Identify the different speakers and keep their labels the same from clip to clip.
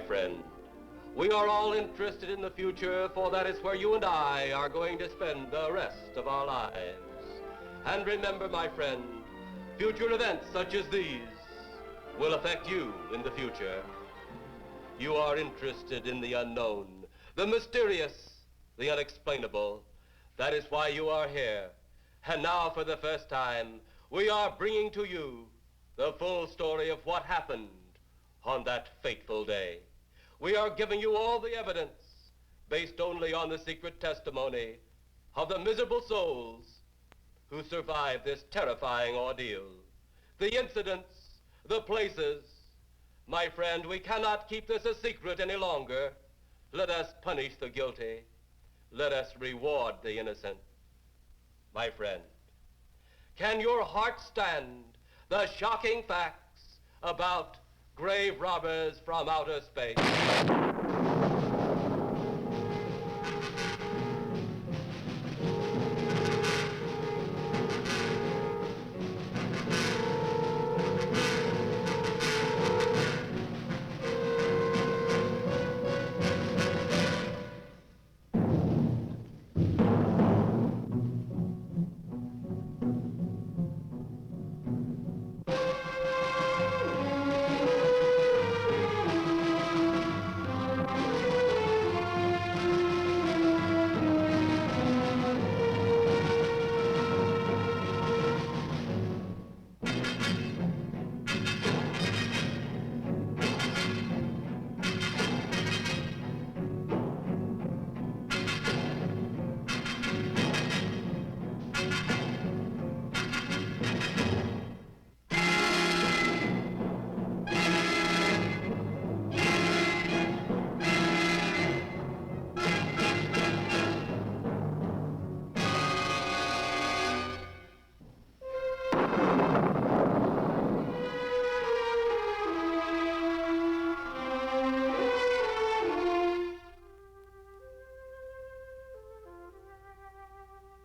Speaker 1: friend. We are all interested in the future, for that is where you and I are going to spend the rest of our lives. And remember, my friend, future events such as these will affect you in the future. You are interested in the unknown, the mysterious, the unexplainable. That is why you are here. And now, for the first time, we are bringing to you the full story of what happened on that fateful day. We are giving you all the evidence based only on the secret testimony of the miserable souls who survived this terrifying ordeal. The incidents, the places. My friend, we cannot keep this a secret any longer. Let us punish the guilty. Let us reward the innocent. My friend, can your heart stand the shocking facts about grave robbers from outer space?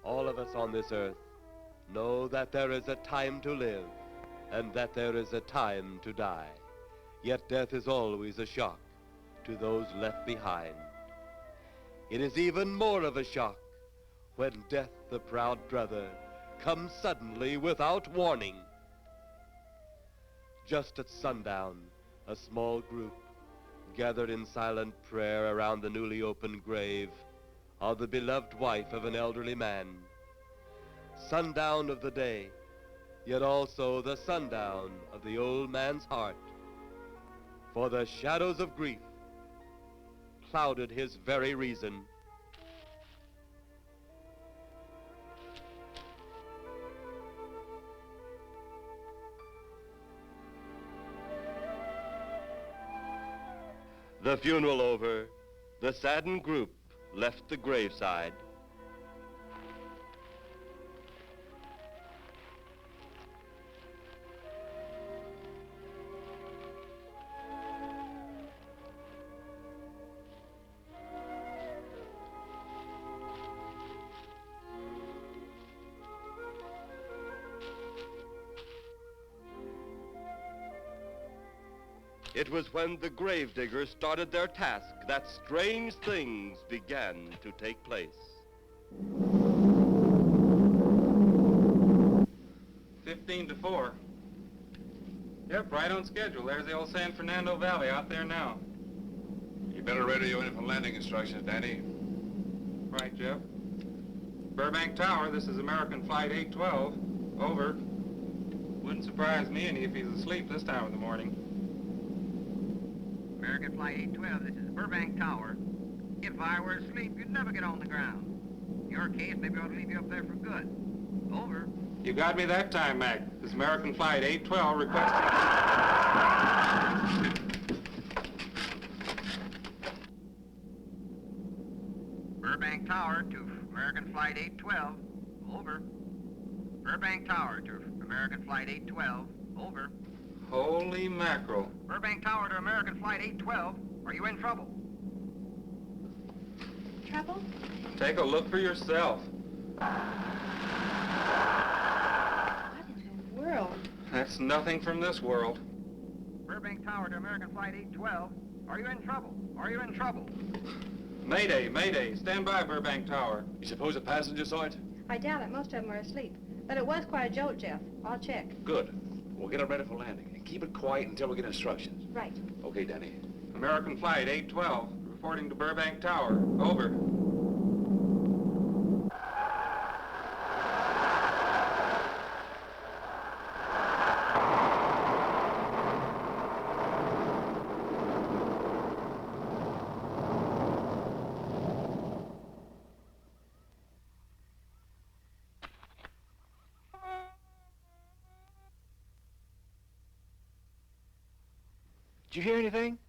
Speaker 1: All of us on this earth know that there is a time to live and that there is a time to die. Yet death is always a shock to those left behind. It is even more of a shock when death, the proud brother, comes suddenly without warning. Just at sundown, a small group gathered in silent prayer around the newly opened grave of the beloved wife of an elderly man. Sundown of the day, yet also the sundown of the old man's heart. For the shadows of grief clouded his very reason. The funeral over, the saddened group left the graveside. It was when the gravediggers started their task that strange things began to take place.
Speaker 2: 15-4. Yep, right on schedule. There's the old San Fernando Valley out there now.
Speaker 3: You better radio in for landing instructions, Danny.
Speaker 2: Right, Jeff. Burbank Tower, this is American Flight 812. Over. Wouldn't surprise me any if he's asleep this time of the morning.
Speaker 4: American Flight 812, this is Burbank Tower. If I were asleep, you'd never get on the ground. In your case, maybe I ought to leave you up there for good. Over.
Speaker 2: You got me that time, Mac. This is American Flight 812 requesting...
Speaker 4: Burbank Tower to American Flight 812. Over. Burbank Tower to American Flight 812. Over.
Speaker 2: Holy mackerel.
Speaker 4: Burbank Tower to American Flight 812. Are you in trouble?
Speaker 5: Trouble?
Speaker 2: Take a look for yourself.
Speaker 5: What in the world?
Speaker 2: That's nothing from this world.
Speaker 4: Burbank Tower to American Flight 812. Are you in trouble? Are you in trouble?
Speaker 2: Mayday, mayday. Stand by, Burbank Tower.
Speaker 3: You suppose a passenger saw it?
Speaker 5: I doubt it. Most of them are asleep. But it was quite a jolt, Jeff. I'll check.
Speaker 3: Good. We'll get it ready for landing. And keep it quiet until we get instructions.
Speaker 5: Right.
Speaker 3: Okay, Danny.
Speaker 2: American Flight 812, reporting to Burbank Tower. Over.
Speaker 6: Did you hear anything?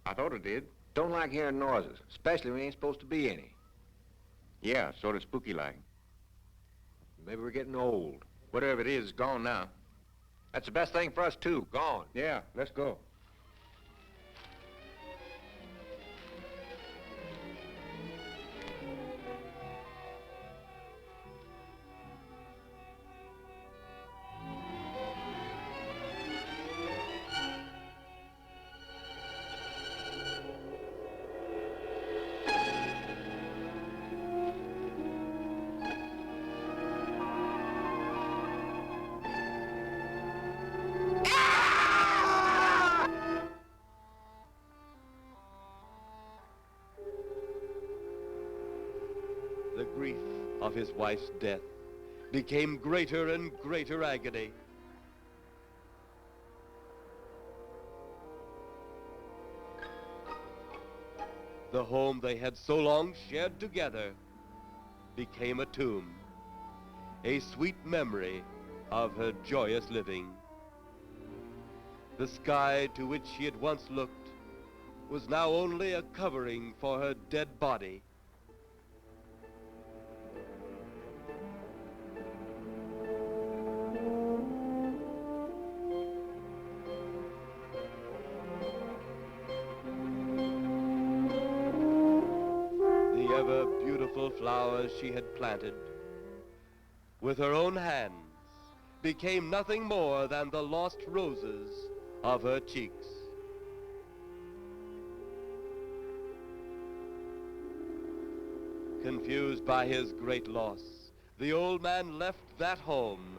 Speaker 7: I thought it did.
Speaker 6: Don't like hearing noises, especially when there ain't supposed to be any.
Speaker 7: Yeah, sort of spooky-like.
Speaker 6: Maybe we're getting old.
Speaker 7: Whatever it is, it's gone now.
Speaker 6: That's the best thing for us, too. Gone.
Speaker 7: Yeah, let's go.
Speaker 1: The grief of his wife's death became greater and greater agony. The home they had so long shared together became a tomb, a sweet memory of her joyous living. The sky to which she had once looked was now only a covering for her dead body. The ever-beautiful flowers she had planted with her own hands became nothing more than the lost roses of her cheeks. Confused by his great loss, the old man left that home,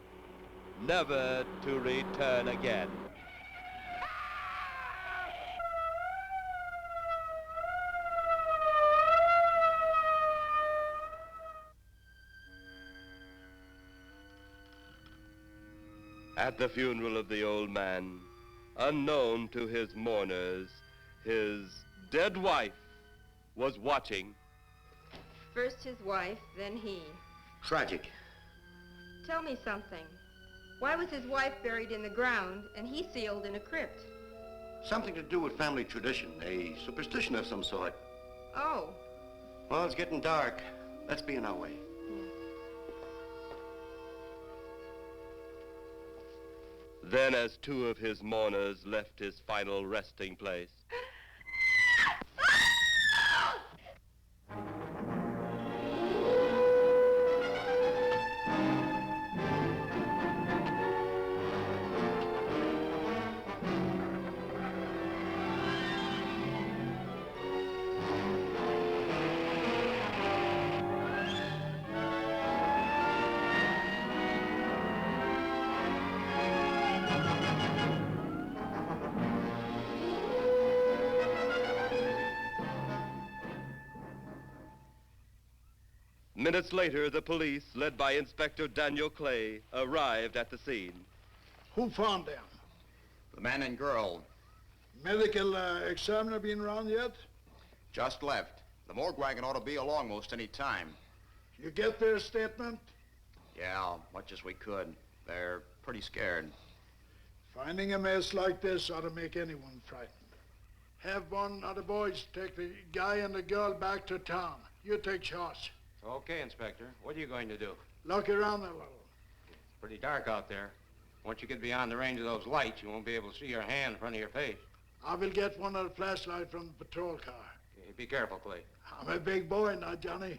Speaker 1: never to return again. At the funeral of the old man, unknown to his mourners, his dead wife was watching.
Speaker 8: First his wife, then he.
Speaker 9: Tragic.
Speaker 8: Tell me something. Why was his wife buried in the ground and he sealed in a crypt?
Speaker 9: Something to do with family tradition, a superstition of some sort.
Speaker 8: Oh.
Speaker 9: Well, it's getting dark. Let's be on our way.
Speaker 1: Then, as two of his mourners left his final resting place, minutes later, the police, led by Inspector Daniel Clay, arrived at the scene.
Speaker 10: Who found them?
Speaker 7: The man and girl
Speaker 10: Medical examiner been around yet?
Speaker 7: just left. The morgue wagon ought to be along most any time.
Speaker 10: You get their statement?
Speaker 7: Yeah, much as we could. They're pretty scared.
Speaker 10: Finding a mess like this ought to make anyone frightened. Have one of the boys take the guy and the girl back to town. You take charge.
Speaker 2: Okay, Inspector. What are you going to do?
Speaker 10: Look around a little.
Speaker 2: It's pretty dark out there. Once you get beyond the range of those lights, you won't be able to see your hand in front of your face.
Speaker 10: I will get one of the flashlights from the patrol car.
Speaker 2: Okay, be careful, Clay.
Speaker 10: I'm a big boy now, Johnny.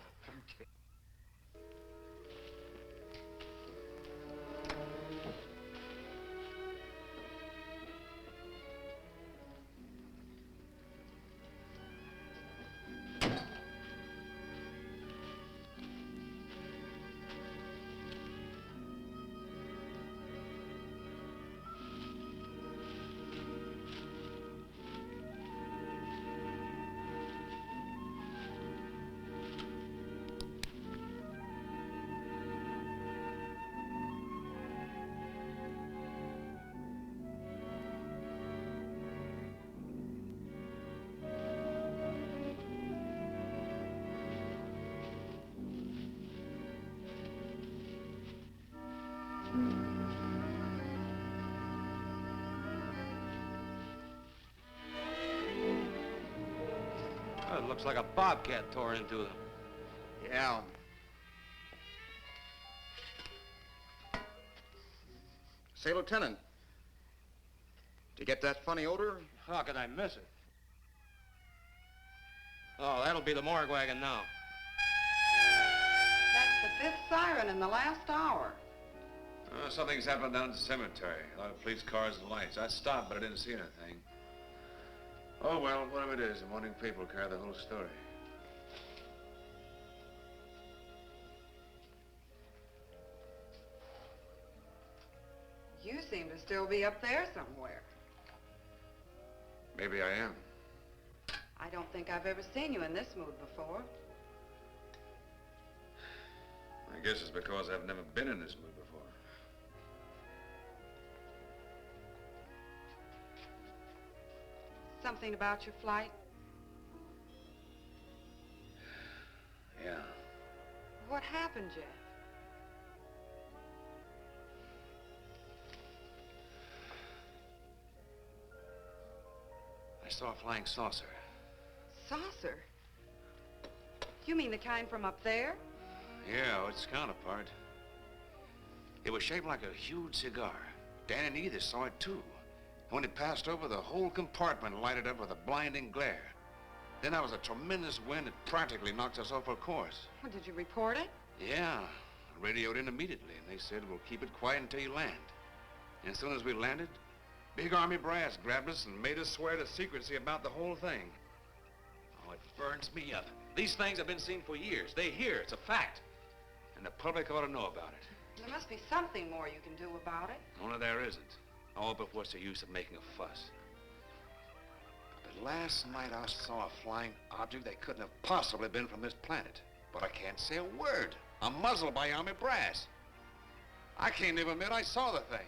Speaker 11: Looks like a bobcat tore into them.
Speaker 7: Yeah. Say, Lieutenant, did you get that funny odor?
Speaker 11: How could I miss it? Oh, that'll be the morgue wagon now.
Speaker 12: That's the fifth siren in the last hour.
Speaker 3: Something's happened down at the cemetery. A lot of police cars and lights. I stopped, but I didn't see anything. Oh, well, whatever it is, the morning people carry the whole story.
Speaker 12: You seem to still be up there somewhere.
Speaker 3: Maybe I am.
Speaker 12: I don't think I've ever seen you in this mood before.
Speaker 3: I guess it's because I've never been in this mood before.
Speaker 12: Something about your flight?
Speaker 3: Yeah.
Speaker 12: What happened, Jeff?
Speaker 3: I saw a flying saucer.
Speaker 12: Saucer? You mean the kind from up there?
Speaker 3: Yeah, its counterpart. It was shaped like a huge cigar. Dan and Edith saw it too. And when it passed over, the whole compartment lighted up with a blinding glare. Then there was a tremendous wind that practically knocked us off our course.
Speaker 12: Well, did you report it?
Speaker 3: Yeah, I radioed in immediately, and they said, we'll keep it quiet until you land. And as soon as we landed, big army brass grabbed us and made us swear to secrecy about the whole thing. Oh, it burns me up. These things have been seen for years. They hear, it's a fact. And the public ought to know about it.
Speaker 12: There must be something more you can do about it.
Speaker 3: Only there isn't. Oh, but what's the use of making a fuss? But last night I saw a flying object that couldn't have possibly been from this planet. But I can't say a word. I'm muzzled by army brass. I can't even admit I saw the thing.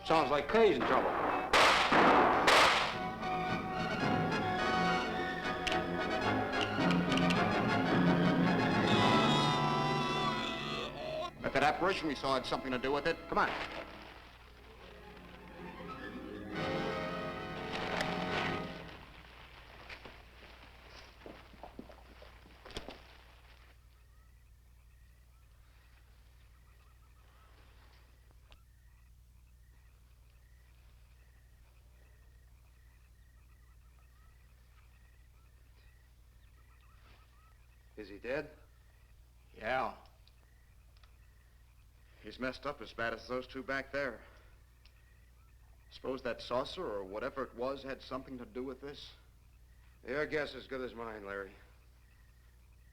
Speaker 6: Sounds like Kay's in trouble.
Speaker 7: If that apparition we saw had something to do with it, come on.
Speaker 9: Is he dead?
Speaker 7: Yeah. He's messed up as bad as those two back there. Suppose that saucer or whatever it was had something to do with this?
Speaker 6: Your guess is as good as mine, Larry.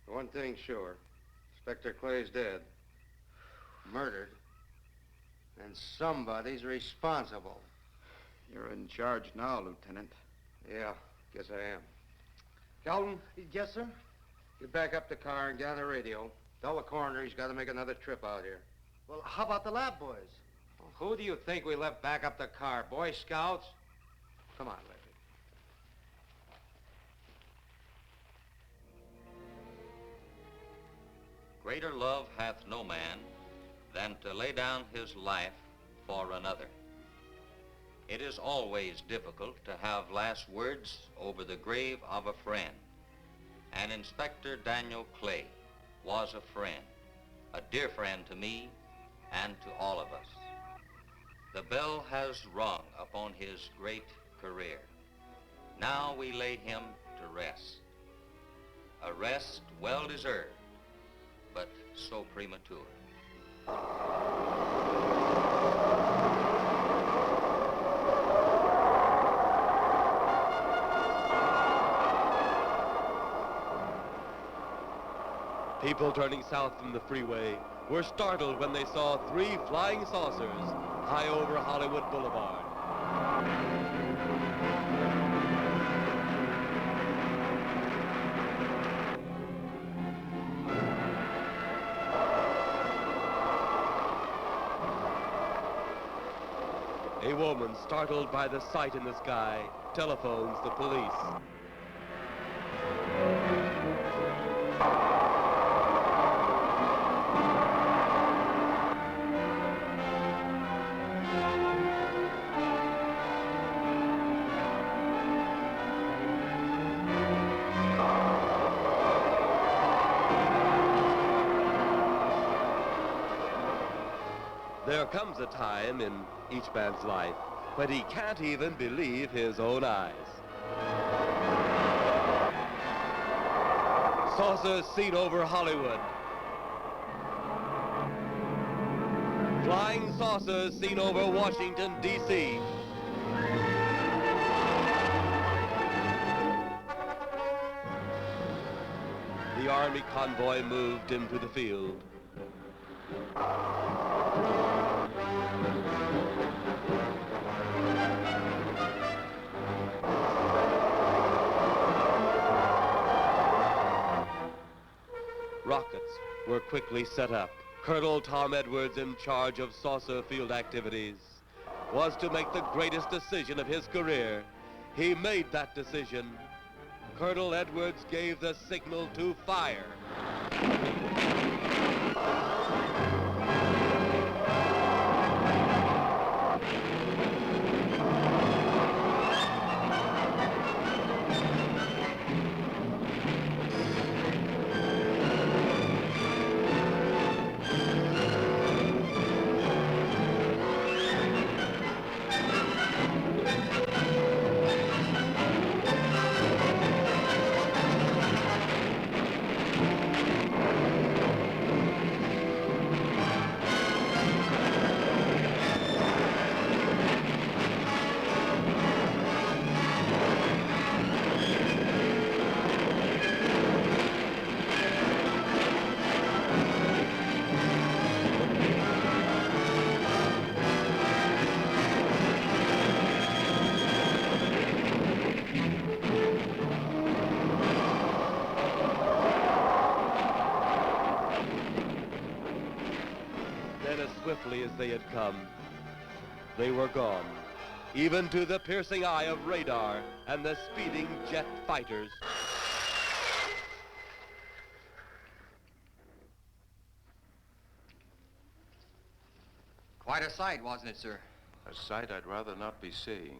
Speaker 6: One thing's sure. Inspector Clay's dead. Murdered. And somebody's responsible.
Speaker 7: You're in charge now, Lieutenant.
Speaker 6: Yeah, guess I am. Calvin?
Speaker 13: Yes, sir?
Speaker 6: Get back up the car and get on the radio. Tell the coroner he's got to make another trip out here.
Speaker 13: Well, how about the lab boys?
Speaker 6: Well, who do you think we left back up the car? Boy Scouts? Come on, Larry.
Speaker 14: Greater love hath no man than to lay down his life for another. It is always difficult to have last words over the grave of a friend. And Inspector Daniel Clay was a friend, a dear friend to me and to all of us. The bell has rung upon his great career. Now we lay him to rest. A rest well deserved, but so premature.
Speaker 1: People turning south from the freeway were startled when they saw 3 flying saucers high over Hollywood Boulevard. A woman, startled by the sight in the sky, telephones the police. There comes a time in each man's life when he can't even believe his own eyes. Saucers seen over Hollywood. Flying saucers seen over Washington, D.C. The Army convoy moved into the field. Rockets were quickly set up. Colonel Tom Edwards, in charge of saucer field activities, was to make the greatest decision of his career. He made that decision. Colonel Edwards gave the signal to fire. Swiftly as they had come, they were gone, even to the piercing eye of radar and the speeding jet fighters.
Speaker 4: Quite a sight, wasn't it, sir?
Speaker 3: A sight I'd rather not be seeing.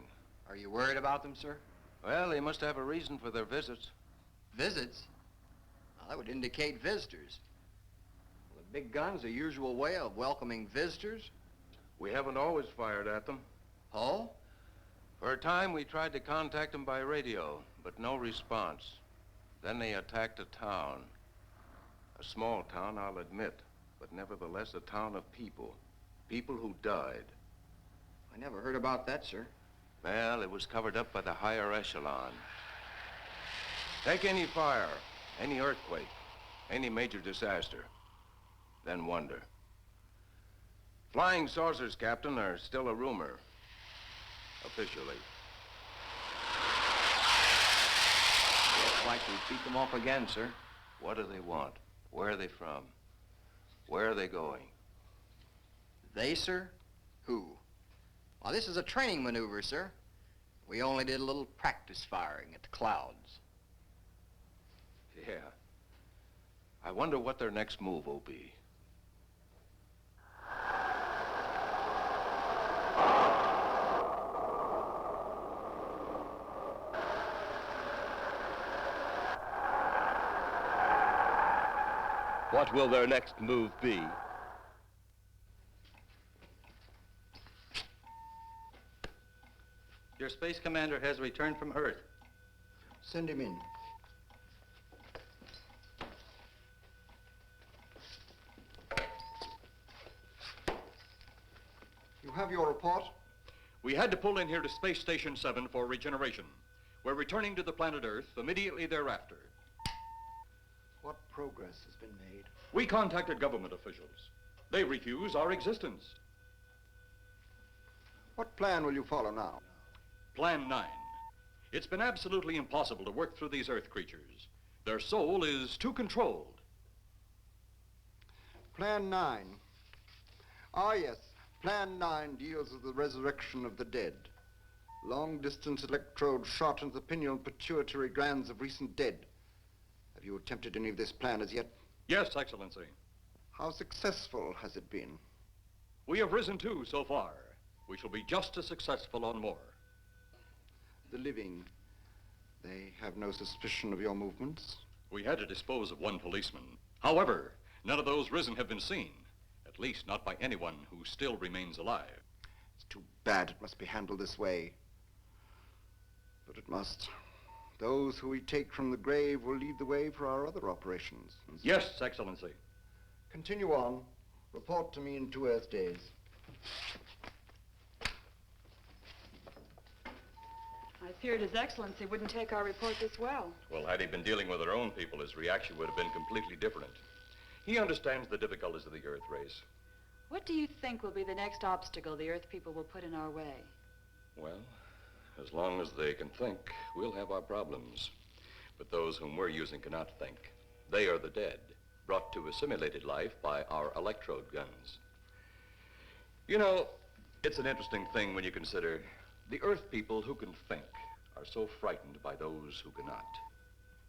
Speaker 4: Are you worried about them, sir?
Speaker 3: Well, they must have a reason for their visits.
Speaker 4: Visits? Well, that would indicate visitors. Well, the big gun's the usual way of welcoming visitors.
Speaker 3: We haven't always fired at them.
Speaker 4: Oh?
Speaker 3: For a time, we tried to contact them by radio, but no response. Then they attacked a town. A small town, I'll admit, but nevertheless a town of people. People who died.
Speaker 4: I never heard about that, sir.
Speaker 3: Well, it was covered up by the higher echelon.
Speaker 15: Take any fire, any earthquake, any major disaster, then wonder. Flying saucers, Captain, are still a rumor, officially.
Speaker 16: Looks like we beat them off again, sir.
Speaker 15: What do they want? Where are they from? Where are they going?
Speaker 4: They, sir? Who? Well, this is a training maneuver, sir. We only did a little practice firing at the clouds.
Speaker 15: Yeah. I wonder what their next move will be.
Speaker 1: What will their next move be?
Speaker 17: Your space commander has returned from Earth.
Speaker 13: Send him in.
Speaker 7: You have your report?
Speaker 18: We had to pull in here to Space Station 7 for regeneration. We're returning to the planet Earth immediately thereafter.
Speaker 13: What progress has been made?
Speaker 18: We contacted government officials. They refuse our existence.
Speaker 7: What plan will you follow now?
Speaker 18: Plan 9. It's been absolutely impossible to work through these Earth creatures. Their soul is too controlled.
Speaker 7: Plan 9. Ah, yes. Plan 9 deals with the resurrection of the dead. Long-distance electrode shot into the pineal and pituitary glands of recent dead. Have you attempted any of this plan as yet?
Speaker 18: Yes, Excellency.
Speaker 7: How successful has it been?
Speaker 18: We have risen too so far. We shall be just as successful on more.
Speaker 7: The living, they have no suspicion of your movements?
Speaker 18: We had to dispose of one policeman. However, none of those risen have been seen. At least not by anyone who still remains alive.
Speaker 7: It's too bad it must be handled this way. But it must. Those who we take from the grave will lead the way for our other operations.
Speaker 18: Yes, Excellency.
Speaker 7: Continue on. Report to me in 2 Earth days.
Speaker 12: I feared His Excellency wouldn't take our report this well.
Speaker 18: Well, had he been dealing with our own people, his reaction would have been completely different. He understands the difficulties of the Earth race.
Speaker 12: What do you think will be the next obstacle the Earth people will put in our way?
Speaker 18: Well, as long as they can think, we'll have our problems. But those whom we're using cannot think. They are the dead, brought to a simulated life by our electrode guns. You know, it's an interesting thing when you consider the Earth people who can think are so frightened by those who cannot,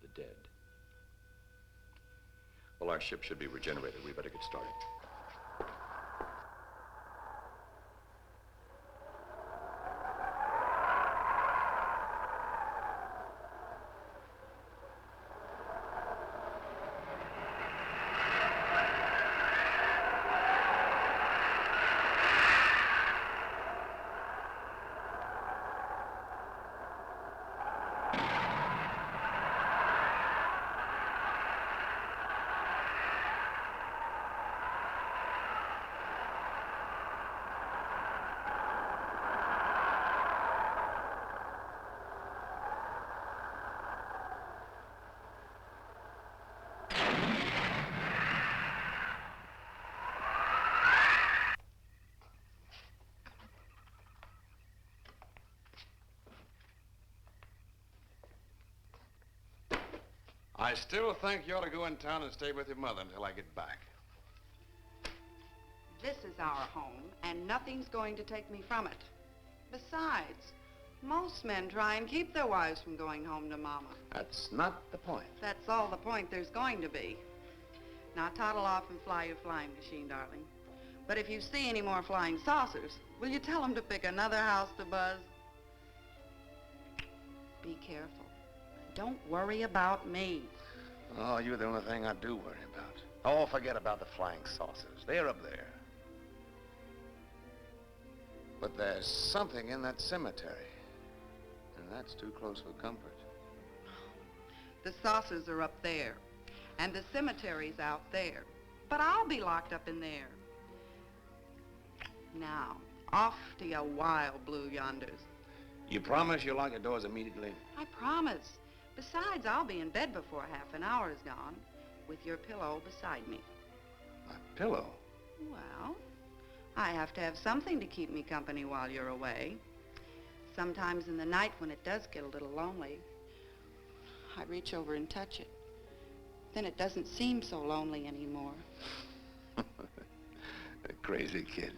Speaker 18: the dead. Well, our ship should be regenerated. We better get started.
Speaker 3: I still think you ought to go in town and stay with your mother until I get back.
Speaker 12: This is our home, and nothing's going to take me from it. Besides, most men try and keep their wives from going home to Mama.
Speaker 3: That's not the point.
Speaker 12: That's all the point there's going to be. Now toddle off and fly your flying machine, darling. But if you see any more flying saucers, will you tell them to pick another house to buzz? Be careful. Don't worry about me.
Speaker 3: Oh, you're the only thing I do worry about. Oh, forget about the flying saucers. They're up there. But there's something in that cemetery. And that's too close for comfort.
Speaker 12: The saucers are up there, and the cemetery's out there. But I'll be locked up in there. Now, off to your wild blue yonders.
Speaker 3: You promise you'll lock your doors immediately?
Speaker 12: I promise. Besides, I'll be in bed before half an hour is gone, with your pillow beside me.
Speaker 3: My pillow?
Speaker 12: Well, I have to have something to keep me company while you're away. Sometimes in the night when it does get a little lonely, I reach over and touch it. Then it doesn't seem so lonely anymore.
Speaker 3: A crazy kid.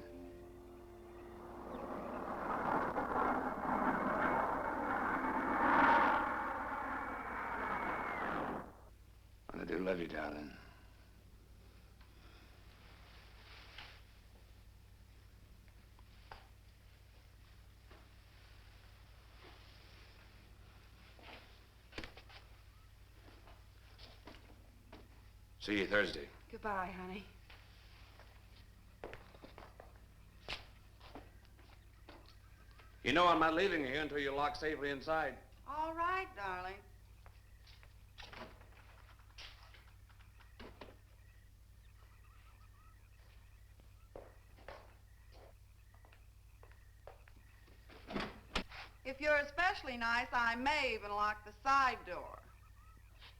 Speaker 3: I do love you, darling. See you Thursday.
Speaker 12: Goodbye, honey.
Speaker 11: You know I'm not leaving you here until you're locked safely inside.
Speaker 12: All right, darling. If you're especially nice, I may even lock the side door.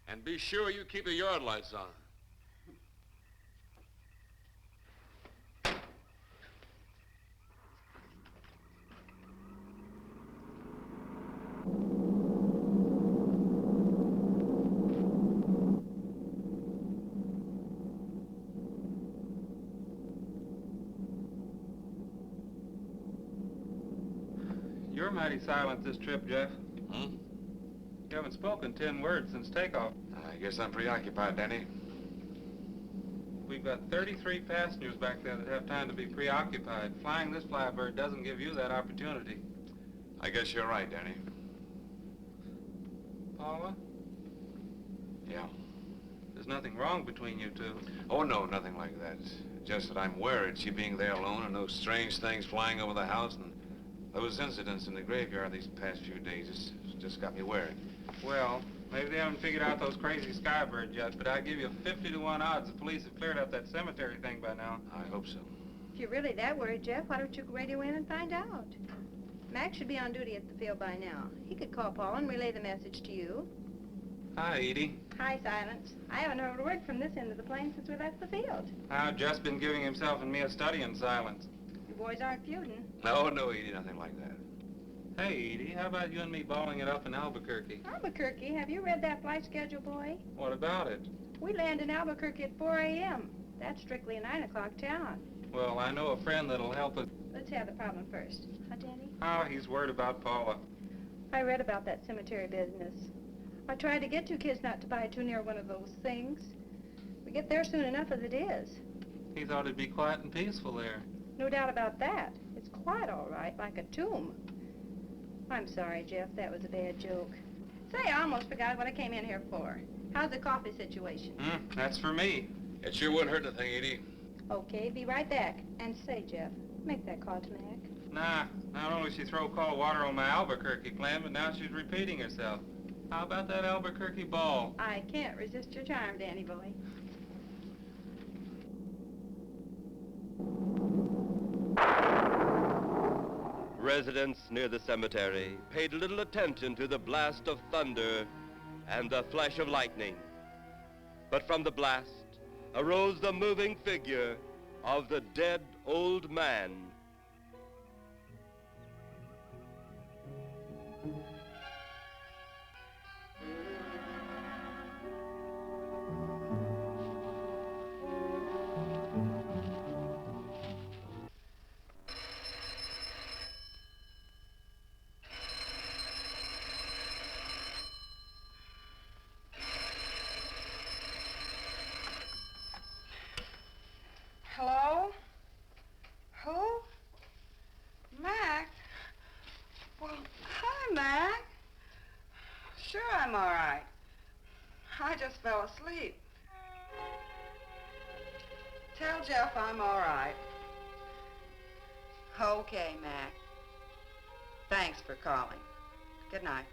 Speaker 11: And be sure you keep the yard lights on.
Speaker 2: You're mighty silent this trip, Jeff.
Speaker 3: Hmm?
Speaker 2: You haven't spoken 10 words since takeoff.
Speaker 3: I guess I'm preoccupied, Danny.
Speaker 2: We've got 33 passengers back there that have time to be preoccupied. Flying this flybird doesn't give you that opportunity.
Speaker 3: I guess you're right, Danny.
Speaker 2: Paula?
Speaker 3: Yeah.
Speaker 2: There's nothing wrong between you two.
Speaker 3: Oh, no, nothing like that. Just that I'm worried, she being there alone and those strange things flying over the house and those incidents in the graveyard these past few days just got me worried.
Speaker 2: Well, maybe they haven't figured out those crazy skybirds yet, but I give you 50-to-1 odds the police have cleared up that cemetery thing by now.
Speaker 3: I hope so.
Speaker 5: If you're really that worried, Jeff, why don't you radio in and find out? Mac should be on duty at the field by now. He could call Paul and relay the message to you.
Speaker 2: Hi, Edie.
Speaker 5: Hi, Silence. I haven't heard a word from this end of the plane since we left the field.
Speaker 2: I've just been giving himself and me a study in silence.
Speaker 5: You boys aren't feuding.
Speaker 3: No, Edie, nothing like that.
Speaker 2: Hey, Edie, how about you and me balling it up in Albuquerque?
Speaker 5: Albuquerque? Have you read that flight schedule, boy?
Speaker 2: What about it?
Speaker 5: We land in Albuquerque at 4 a.m. That's strictly a 9 o'clock town.
Speaker 2: Well, I know a friend that'll help us.
Speaker 5: Let's have the problem first. Huh, Danny?
Speaker 2: Oh, he's worried about Paula.
Speaker 5: I read about that cemetery business. I tried to get you kids not to buy too near one of those things. We get there soon enough as it is.
Speaker 2: He thought it'd be quiet and peaceful there.
Speaker 5: No doubt about that. It's quite all right, like a tomb. I'm sorry, Jeff. That was a bad joke. Say, I almost forgot what I came in here for. How's the coffee situation?
Speaker 2: That's for me.
Speaker 3: It sure wouldn't hurt nothing, Edie.
Speaker 5: Okay, be right back. And say, Jeff, make that call to Mac.
Speaker 2: Nah, not only she throw cold water on my Albuquerque plan, but now she's repeating herself. How about that Albuquerque ball?
Speaker 5: I can't resist your charm, Danny boy.
Speaker 1: Residents near the cemetery paid little attention to the blast of thunder and the flash of lightning. But from the blast arose the moving figure of the dead old man.
Speaker 12: Hello? Who? Mac? Well, hi, Mac. Sure, I'm all right. I just fell asleep. Tell Jeff I'm all right. Okay, Mac. Thanks for calling. Good night.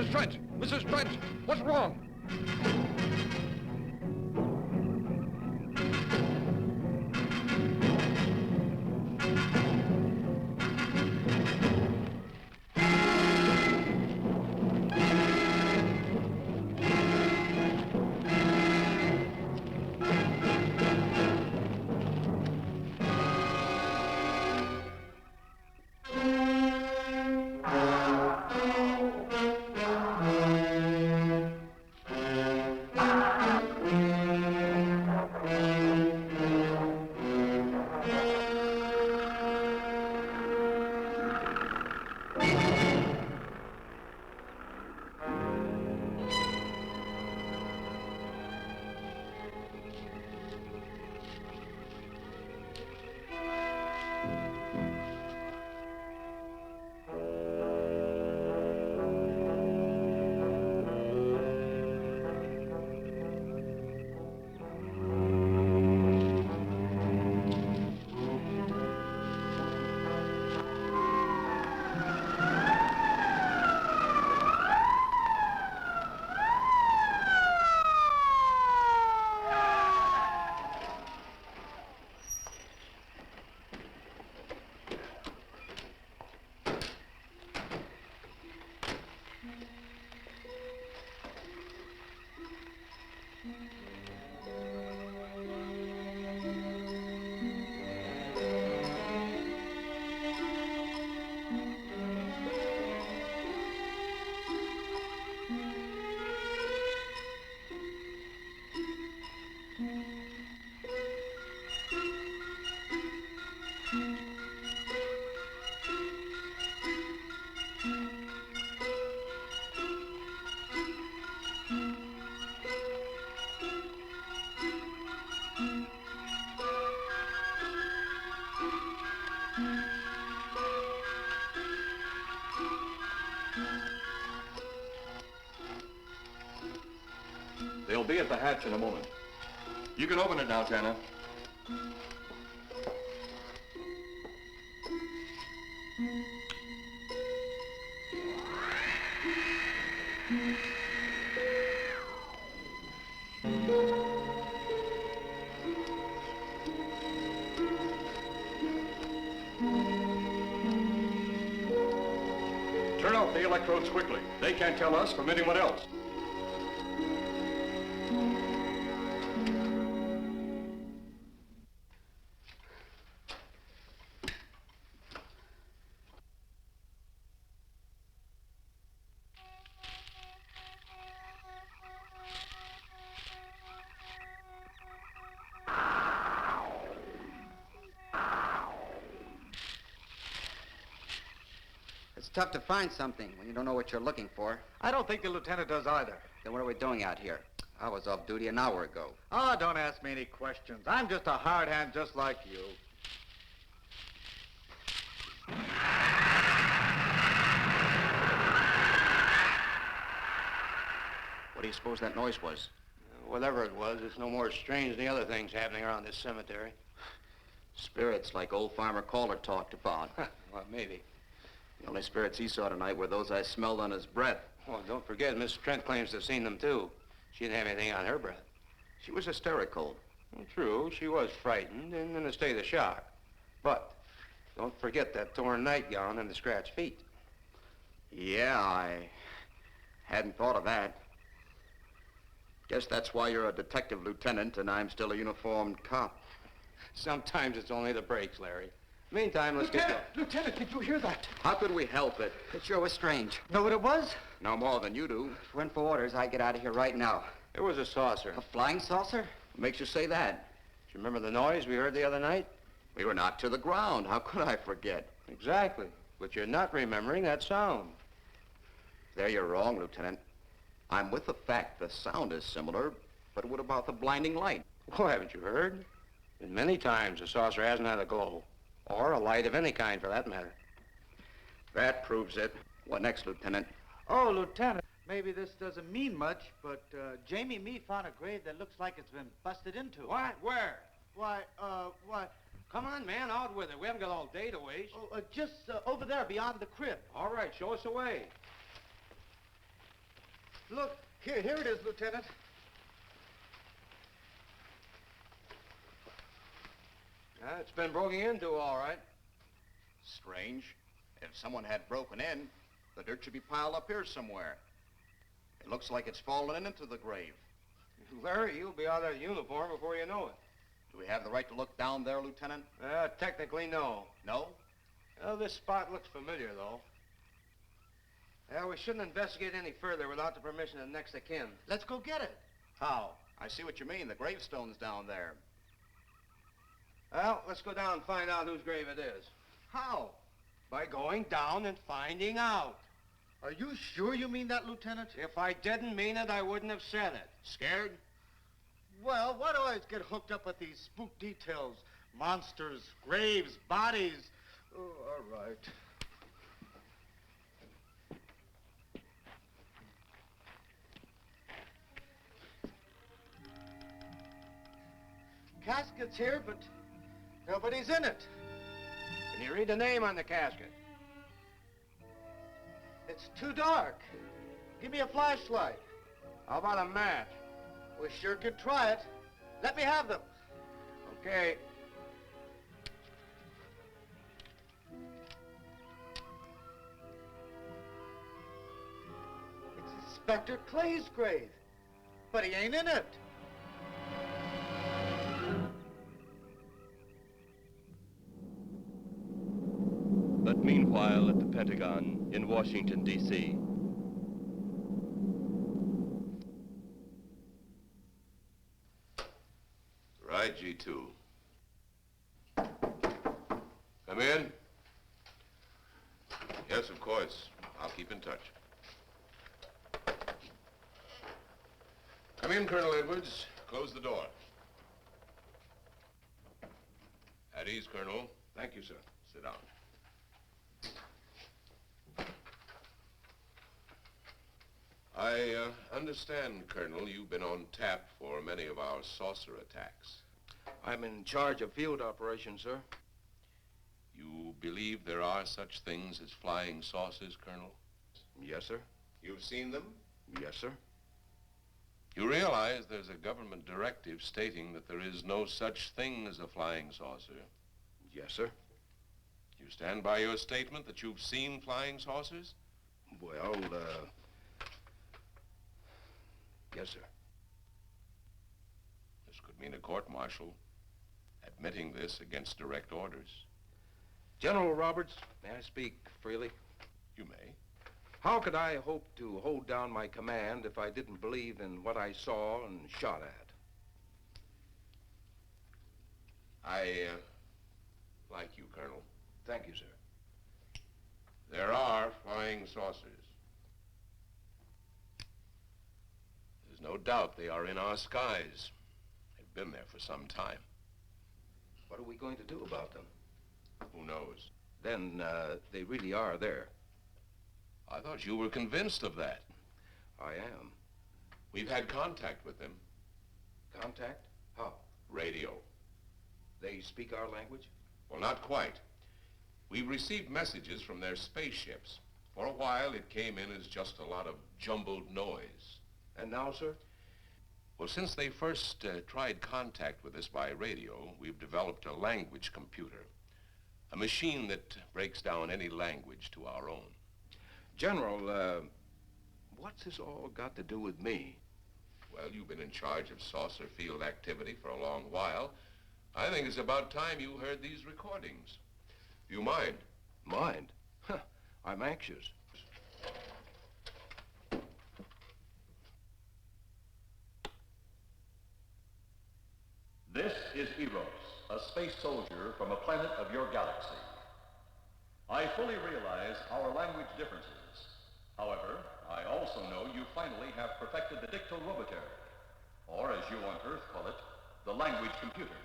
Speaker 15: Mrs. Trent! Mrs. Trent! What's wrong? They'll be at the hatch in a moment. You can open it now, Tanner. Turn off the electrodes quickly. They can't tell us from anyone else.
Speaker 6: It's tough to find something when you don't know what you're looking for.
Speaker 13: I don't think the lieutenant does either.
Speaker 6: Then what are we doing out here? I was off duty an hour ago.
Speaker 13: Oh, don't ask me any questions. I'm just a hard hand just like you.
Speaker 6: What do you suppose that noise was?
Speaker 9: Whatever it was, it's no more strange than the other things happening around this cemetery.
Speaker 6: Spirits like old Farmer Caller talked about.
Speaker 9: Well, maybe.
Speaker 6: The only spirits he saw tonight were those I smelled on his breath.
Speaker 9: Well, don't forget, Miss Trent claims to have seen them, too. She didn't have anything on her breath.
Speaker 6: She was hysterical.
Speaker 9: Well, true, she was frightened and in a state of shock. But don't forget that torn nightgown and the scratched feet.
Speaker 6: Yeah, I hadn't thought of that. Guess that's why you're a detective lieutenant and I'm still a uniformed cop.
Speaker 9: Sometimes it's only the breaks, Larry. Meantime, let's get going.
Speaker 13: Lieutenant, did you hear that?
Speaker 6: How could we help it?
Speaker 5: It sure was strange.
Speaker 13: Know what it was?
Speaker 6: No more than you do.
Speaker 5: Went for orders. I get out of here right now.
Speaker 9: It was a saucer.
Speaker 5: A flying saucer?
Speaker 6: What makes you say that?
Speaker 9: Do you remember the noise we heard the other night?
Speaker 6: We were knocked to the ground. How could I forget?
Speaker 9: Exactly. But you're not remembering that sound.
Speaker 6: There you're wrong, Lieutenant. I'm with the fact the sound is similar, but what about the blinding light?
Speaker 9: Well, haven't you heard? And many times the saucer hasn't had a glow. Or a light of any kind, for that matter.
Speaker 6: That proves it. What next, Lieutenant?
Speaker 13: Oh, Lieutenant, maybe this doesn't mean much, but Jamie Meade found a grave that looks like it's been busted into.
Speaker 11: What? Where?
Speaker 13: Why?
Speaker 11: Come on, man, out with it. We haven't got all day to waste.
Speaker 13: Just over there beyond the crib.
Speaker 11: All right, show us the way.
Speaker 13: Look, here it is, Lieutenant.
Speaker 9: It's been broken into, all right.
Speaker 19: Strange. If someone had broken in, the dirt should be piled up here somewhere. It looks like it's fallen into the grave.
Speaker 9: Larry, you'll be out of that uniform before you know it.
Speaker 19: Do we have the right to look down there, Lieutenant?
Speaker 9: Technically, no.
Speaker 19: No?
Speaker 9: Well, this spot looks familiar, though. We shouldn't investigate any further without the permission of next of kin.
Speaker 13: Let's go get it.
Speaker 19: How? I see what you mean. The gravestone's down there.
Speaker 9: Well, let's go down and find out whose grave it is.
Speaker 13: How?
Speaker 9: By going down and finding out.
Speaker 13: Are you sure you mean that, Lieutenant?
Speaker 9: If I didn't mean it, I wouldn't have said it.
Speaker 19: Scared?
Speaker 13: Well, why do I always get hooked up with these spook details? Monsters, graves, bodies. Oh, all right. Casket's here, but nobody's in it.
Speaker 9: Can you read the name on the casket?
Speaker 13: It's too dark. Give me a flashlight.
Speaker 9: How about a match?
Speaker 13: We sure could try it. Let me have them.
Speaker 9: Okay.
Speaker 13: It's Inspector Clay's grave, but he ain't in it.
Speaker 1: But meanwhile, at the Pentagon in Washington, D.C.,
Speaker 3: Right, G2. Come in. Yes, of course. I'll keep in touch. Come in, Colonel Edwards. Close the door. At ease, Colonel.
Speaker 15: Thank you, sir.
Speaker 3: Sit down. I understand, Colonel, you've been on tap for many of our saucer attacks.
Speaker 15: I'm in charge of field operations, sir.
Speaker 3: You believe there are such things as flying saucers, Colonel?
Speaker 15: Yes, sir.
Speaker 3: You've seen them?
Speaker 15: Yes, sir.
Speaker 3: You realize there's a government directive stating that there is no such thing as a flying saucer?
Speaker 15: Yes, sir.
Speaker 3: You stand by your statement that you've seen flying saucers?
Speaker 15: Well, yes, sir.
Speaker 3: This could mean a court-martial, admitting this against direct orders.
Speaker 15: General Roberts, may I speak freely?
Speaker 3: You may.
Speaker 15: How could I hope to hold down my command if I didn't believe in what I saw and shot at?
Speaker 3: I like you, Colonel.
Speaker 15: Thank you, sir.
Speaker 3: There are flying saucers. There's no doubt they are in our skies. They've been there for some time.
Speaker 15: What are we going to do about them?
Speaker 3: Who knows?
Speaker 15: Then, they really are there.
Speaker 3: I thought you were convinced of that.
Speaker 15: I am.
Speaker 3: We've had contact with them.
Speaker 15: Contact? How?
Speaker 3: Radio.
Speaker 15: They speak our language?
Speaker 3: Well, not quite. We've received messages from their spaceships. For a while, it came in as just a lot of jumbled noise.
Speaker 15: And now, sir?
Speaker 3: Well, since they first tried contact with us by radio, we've developed a language computer. A machine that breaks down any language to our own.
Speaker 15: General, what's this all got to do with me?
Speaker 3: Well, you've been in charge of saucer field activity for a long while. I think it's about time you heard these recordings. Do you mind?
Speaker 15: Mind? Huh, I'm anxious.
Speaker 20: This is Eros, a space soldier from a planet of your galaxy. I fully realize our language differences. However, I also know you finally have perfected the dictoroboter, or as you on Earth call it, the language computer,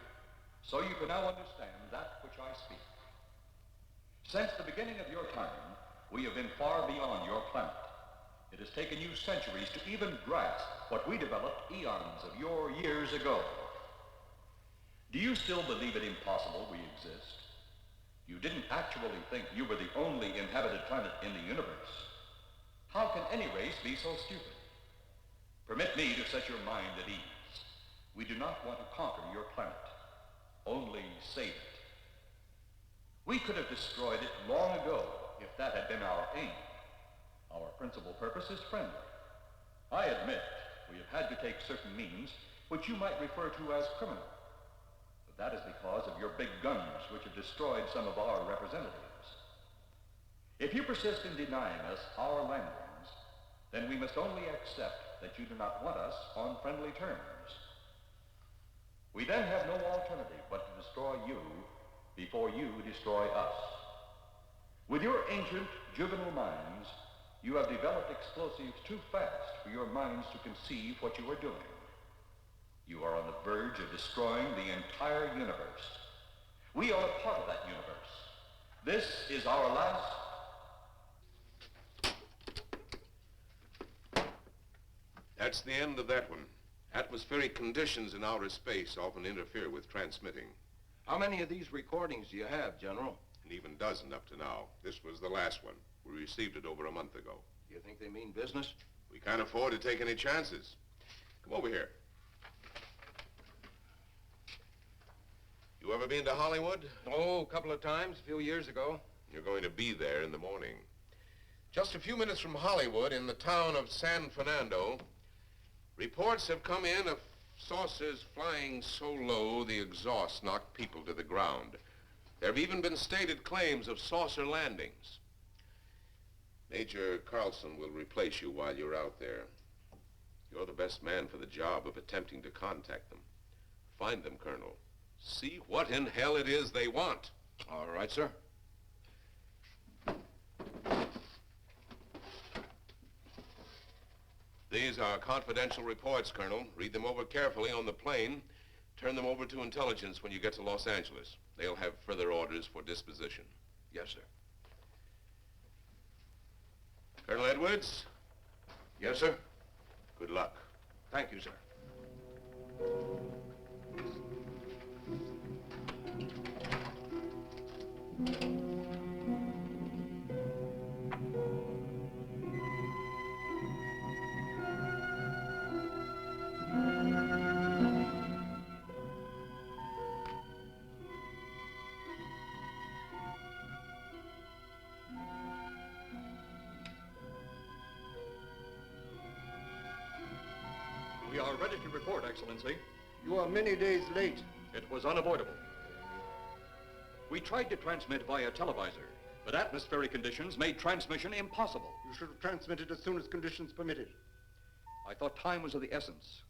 Speaker 20: so you can now understand that which I speak. Since the beginning of your time, we have been far beyond your planet. It has taken you centuries to even grasp what we developed eons of your years ago. Do you still believe it impossible we exist? You didn't actually think you were the only inhabited planet in the universe. How can any race be so stupid? Permit me to set your mind at ease. We do not want to conquer your planet, only save it. We could have destroyed it long ago if that had been our aim. Our principal purpose is friendly. I admit we have had to take certain means which you might refer to as criminal. But that is because of your big guns which have destroyed some of our representatives. If you persist in denying us our landings, then we must only accept that you do not want us on friendly terms. We then have no alternative but to destroy you before you destroy us. With your ancient juvenile minds, you have developed explosives too fast for your minds to conceive what you are doing. You are on the verge of destroying the entire universe. We are a part of that universe. This is our last...
Speaker 3: That's the end of that one. Atmospheric conditions in outer space often interfere with transmitting.
Speaker 15: How many of these recordings do you have, General?
Speaker 3: An even dozen up to now. This was the last one. We received it over a month ago.
Speaker 15: You think they mean business?
Speaker 3: We can't afford to take any chances. Come over here. You ever been to Hollywood?
Speaker 15: Oh, a couple of times, a few years ago.
Speaker 3: You're going to be there in the morning. Just a few minutes from Hollywood, in the town of San Fernando, reports have come in of saucers flying so low the exhaust knocked people to the ground. There have even been stated claims of saucer landings. Major Carlson will replace you while you're out there. You're the best man for the job of attempting to contact them. Find them, Colonel. See what in hell it is they want.
Speaker 15: All right, sir.
Speaker 3: These are confidential reports, Colonel. Read them over carefully on the plane. Turn them over to intelligence when you get to Los Angeles. They'll have further orders for disposition.
Speaker 15: Yes, sir.
Speaker 3: Colonel Edwards?
Speaker 15: Yes, sir.
Speaker 3: Good luck.
Speaker 15: Thank you, sir.
Speaker 20: We are ready to report, Excellency.
Speaker 7: You are many days late.
Speaker 20: It was unavoidable. We tried to transmit via televisor, but atmospheric conditions made transmission impossible.
Speaker 7: You should have transmitted as soon as conditions permitted.
Speaker 20: I thought time was of the essence.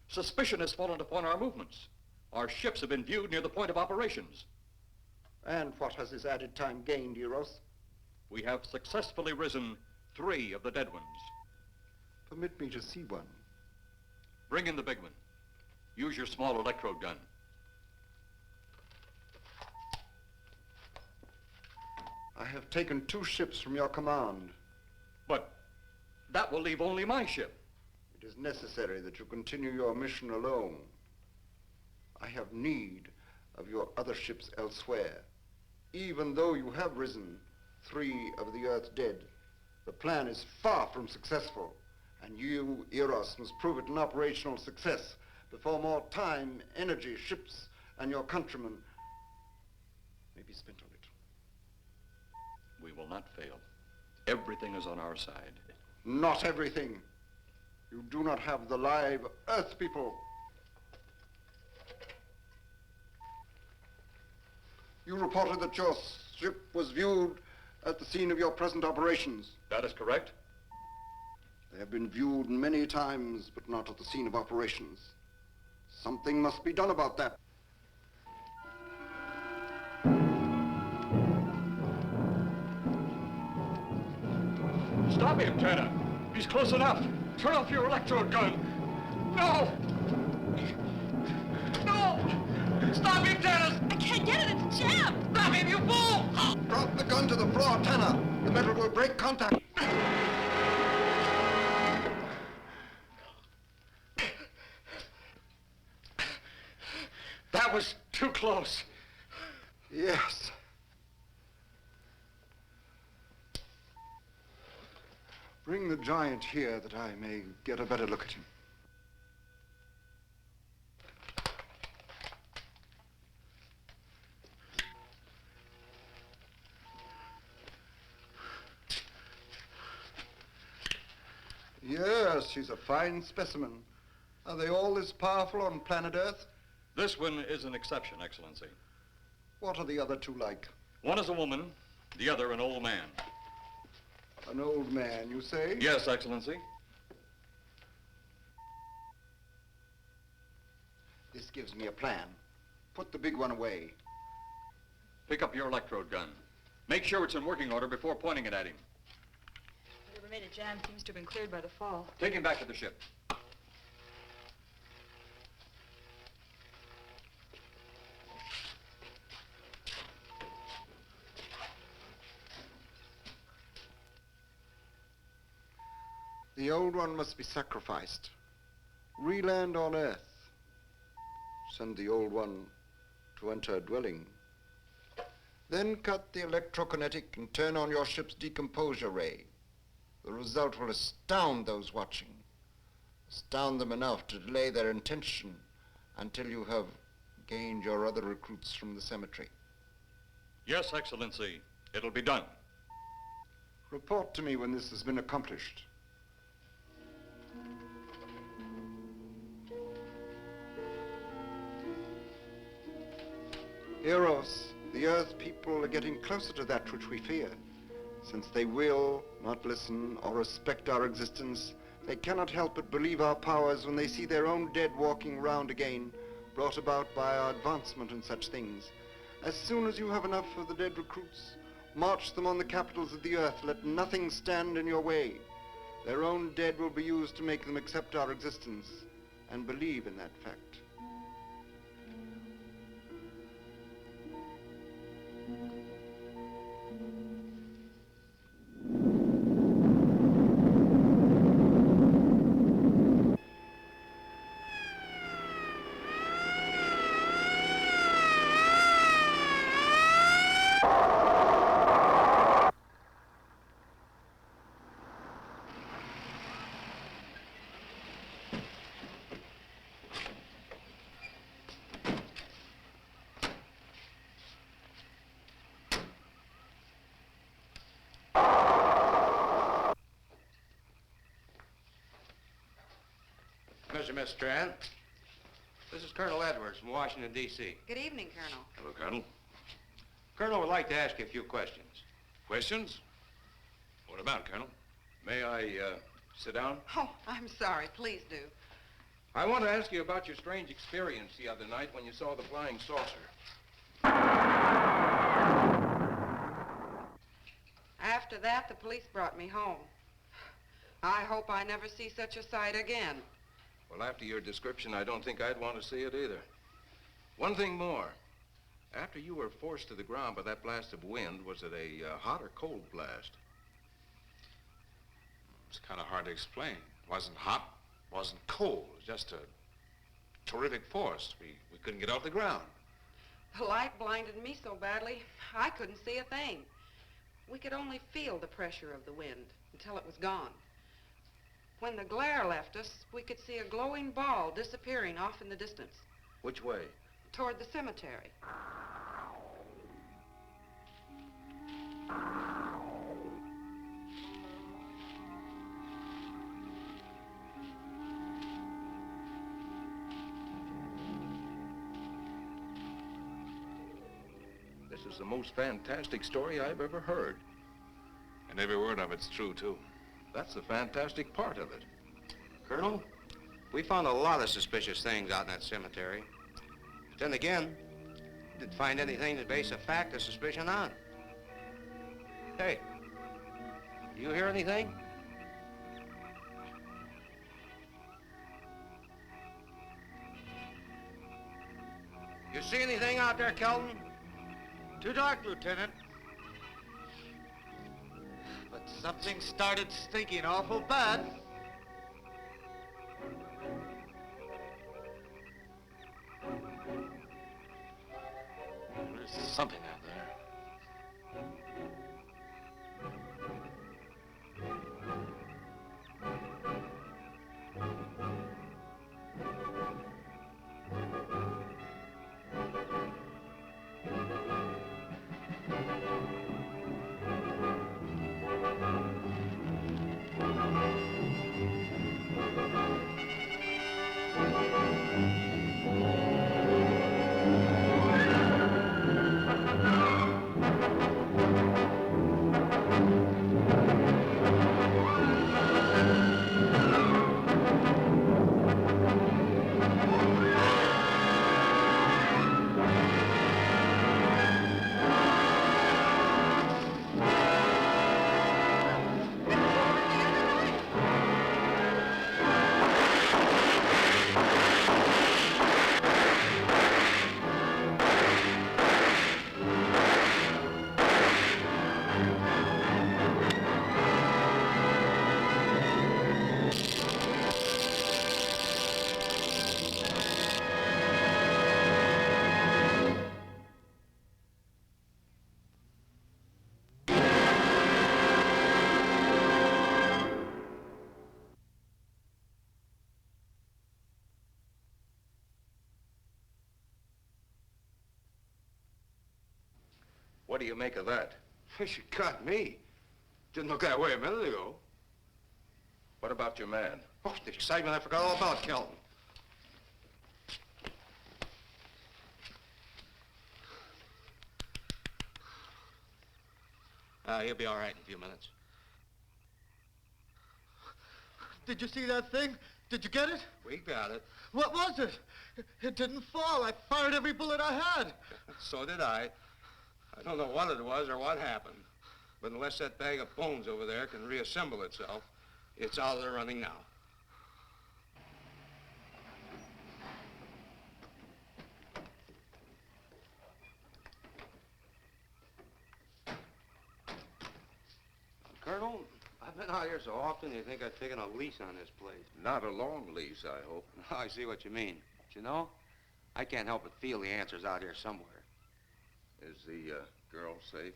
Speaker 20: Suspicion has fallen upon our movements. Our ships have been viewed near the point of operations.
Speaker 7: And what has this added time gained, Eros?
Speaker 20: We have successfully risen 3 of the dead ones.
Speaker 7: Permit me to see one.
Speaker 20: Bring in the big one. Use your small electrode gun.
Speaker 7: I have taken 2 ships from your command.
Speaker 20: But that will leave only my ship.
Speaker 7: It is necessary that you continue your mission alone. I have need of your other ships elsewhere. Even though you have risen 3 of the Earth's dead, the plan is far from successful. And you, Eros, must prove it an operational success before more time, energy, ships, and your countrymen may be spent on it.
Speaker 20: We will not fail. Everything is on our side.
Speaker 7: Not everything. You do not have the live Earth people. You reported that your ship was viewed at the scene of your present operations.
Speaker 20: That is correct.
Speaker 7: They have been viewed many times, but not at the scene of operations. Something must be done about that.
Speaker 20: Stop him, Tanner. He's close enough. Turn off your electrode gun. No! No! Stop him, Tanner!
Speaker 12: I can't get it. It's jammed.
Speaker 20: Stop him, you fool!
Speaker 7: Drop the gun to the floor, Tanner. The metal will break contact.
Speaker 20: That was too close.
Speaker 7: Yes. Bring the giant here that I may get a better look at him. Yes, she's a fine specimen. Are they all this powerful on planet Earth?
Speaker 20: This one is an exception, Excellency.
Speaker 7: What are the other two like?
Speaker 20: One is a woman, the other an old man.
Speaker 7: An old man, you say?
Speaker 20: Yes, Excellency.
Speaker 7: This gives me a plan. Put the big one away.
Speaker 20: Pick up your electrode gun. Make sure it's in working order before pointing it at him.
Speaker 21: Whatever made a jam seems to have been cleared by the fall.
Speaker 20: Take him back to the ship.
Speaker 7: The old one must be sacrificed. Re-land on Earth. Send the old one to enter a dwelling. Then cut the electrokinetic and turn on your ship's decomposure ray. The result will astound those watching. Astound them enough to delay their intention until you have gained your other recruits from the cemetery.
Speaker 20: Yes, Excellency. It'll be done.
Speaker 7: Report to me when this has been accomplished. Eros, the Earth people are getting closer to that which we fear. Since they will not listen or respect our existence, they cannot help but believe our powers when they see their own dead walking round again, brought about by our advancement and such things. As soon as you have enough of the dead recruits, march them on the capitals of the Earth. Let nothing stand in your way. Their own dead will be used to make them accept our existence and believe in that fact.
Speaker 9: Miss Strand. This is Colonel Edwards from Washington, D.C.
Speaker 12: Good evening, Colonel.
Speaker 3: Hello, Colonel.
Speaker 9: Colonel would like to ask you a few questions.
Speaker 3: Questions? What about, Colonel?
Speaker 15: May I, sit down?
Speaker 12: Oh, I'm sorry. Please do.
Speaker 15: I want to ask you about your strange experience the other night when you saw the flying saucer.
Speaker 12: After that, the police brought me home. I hope I never see such a sight again.
Speaker 15: Well, after your description, I don't think I'd want to see it either. One thing more. After you were forced to the ground by that blast of wind, was it a hot or cold blast?
Speaker 3: It's kind of hard to explain. It wasn't hot, wasn't cold. It was just a terrific force. We couldn't get off the ground.
Speaker 12: The light blinded me so badly, I couldn't see a thing. We could only feel the pressure of the wind until it was gone. When the glare left us, we could see a glowing ball disappearing off in the distance.
Speaker 15: Which way?
Speaker 12: Toward the cemetery.
Speaker 15: This is the most fantastic story I've ever heard.
Speaker 3: And every word of it's true, too.
Speaker 15: That's the fantastic part of it.
Speaker 9: Colonel, we found a lot of suspicious things out in that cemetery. But then again, we didn't find anything to base a fact or suspicion on. Hey, do you hear anything? You see anything out there, Kelton?
Speaker 13: Too dark, Lieutenant. But something started stinking awful bad.
Speaker 3: There's something out there.
Speaker 15: What do you make of that?
Speaker 3: You got me. Didn't look that way a minute ago.
Speaker 15: What about your man?
Speaker 3: Oh, the excitement, I forgot all about Kelton. He'll be all right in a few minutes.
Speaker 13: Did you see that thing? Did you get it?
Speaker 3: We got it.
Speaker 13: What was it? It didn't fall. I fired every bullet I had.
Speaker 3: So did I. I don't know what it was or what happened. But unless that bag of bones over there can reassemble itself, it's out of the running now. Colonel, I've been out here so often, you think I've taken a lease on this place.
Speaker 15: Not a long lease, I hope.
Speaker 3: I see what you mean. But you know, I can't help but feel the answer's out here somewhere.
Speaker 15: Is the girl safe?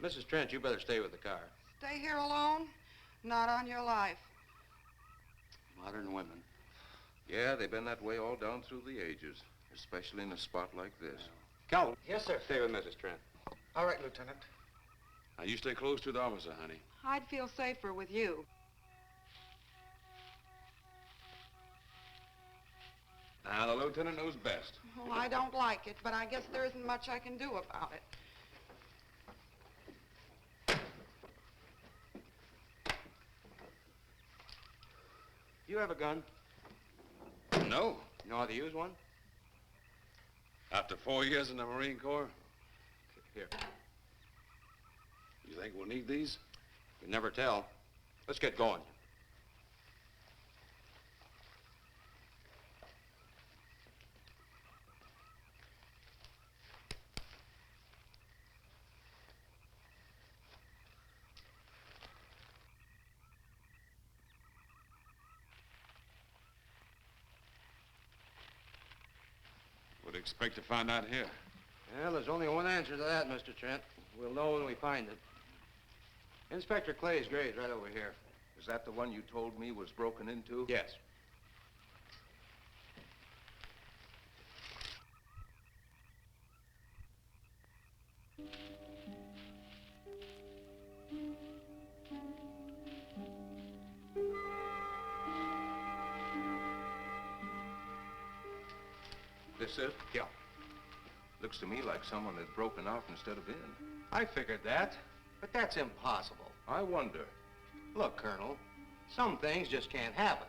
Speaker 3: Mrs. Trent, you better stay with the car.
Speaker 12: Stay here alone? Not on your life.
Speaker 3: Modern women.
Speaker 15: Yeah, they've been that way all down through the ages, especially in a spot like this.
Speaker 3: Calvin.
Speaker 13: Yes, sir.
Speaker 3: Stay with Mrs. Trent.
Speaker 13: All right, Lieutenant.
Speaker 3: Now, you stay close to the officer, honey.
Speaker 12: I'd feel safer with you.
Speaker 3: Now, the lieutenant knows best.
Speaker 12: Well, I don't like it, but I guess there isn't much I can do about it.
Speaker 3: You have a gun?
Speaker 15: No.
Speaker 3: You know how to use one?
Speaker 15: After 4 years in the Marine Corps?
Speaker 3: Here.
Speaker 15: You think we'll need these?
Speaker 3: You can never tell. Let's get going.
Speaker 15: Would expect to find out here.
Speaker 3: Well, there's only one answer to that, Mr. Trent. We'll know when we find it. Inspector Clay's grave's right over here.
Speaker 15: Is that the one you told me was broken into?
Speaker 3: Yes.
Speaker 15: This it?
Speaker 3: Yeah.
Speaker 15: Looks to me like someone had broken out instead of in.
Speaker 3: I figured that, but that's impossible.
Speaker 15: I wonder.
Speaker 3: Look, Colonel, some things just can't happen.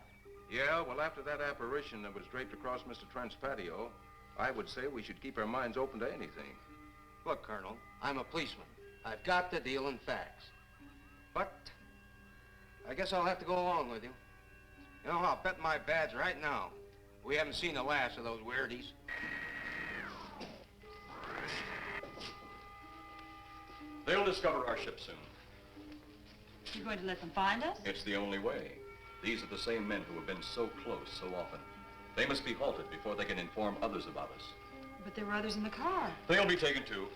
Speaker 15: Yeah, well, after that apparition that was draped across Mr. Trent's patio, I would say we should keep our minds open to anything.
Speaker 3: Look, Colonel, I'm a policeman. I've got to deal in facts. But I guess I'll have to go along with you. You know, I'll bet my badge right now we haven't seen the last of those weirdies.
Speaker 20: They'll discover our ship soon.
Speaker 21: You're going to let them find us?
Speaker 20: It's the only way. These are the same men who have been so close so often. They must be halted before they can inform others about us.
Speaker 21: But there were others in the car.
Speaker 20: They'll be taken too.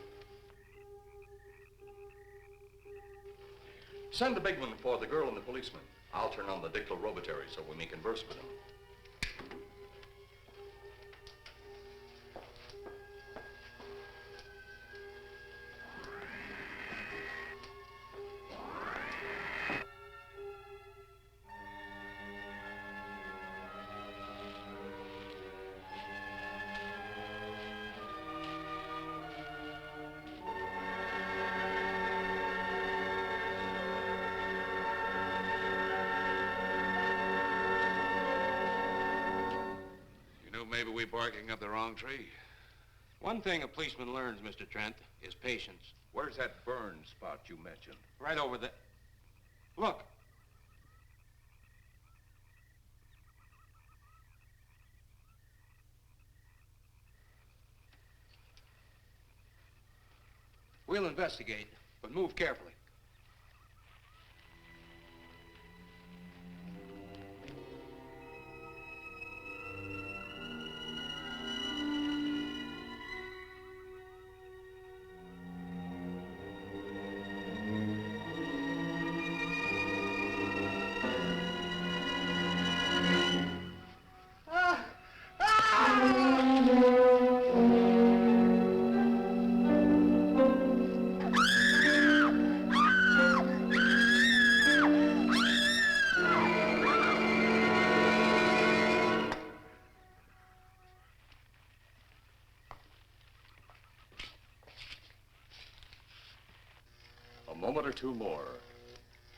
Speaker 20: Send the big one for the girl and the policeman. I'll turn on the dictal robotary so we may converse with them.
Speaker 3: Maybe we're barking up the wrong tree. One thing a policeman learns, Mr. Trent, is patience.
Speaker 15: Where's that burn spot you mentioned?
Speaker 3: Right over there. Look. We'll investigate, but move carefully.
Speaker 20: moment or two more,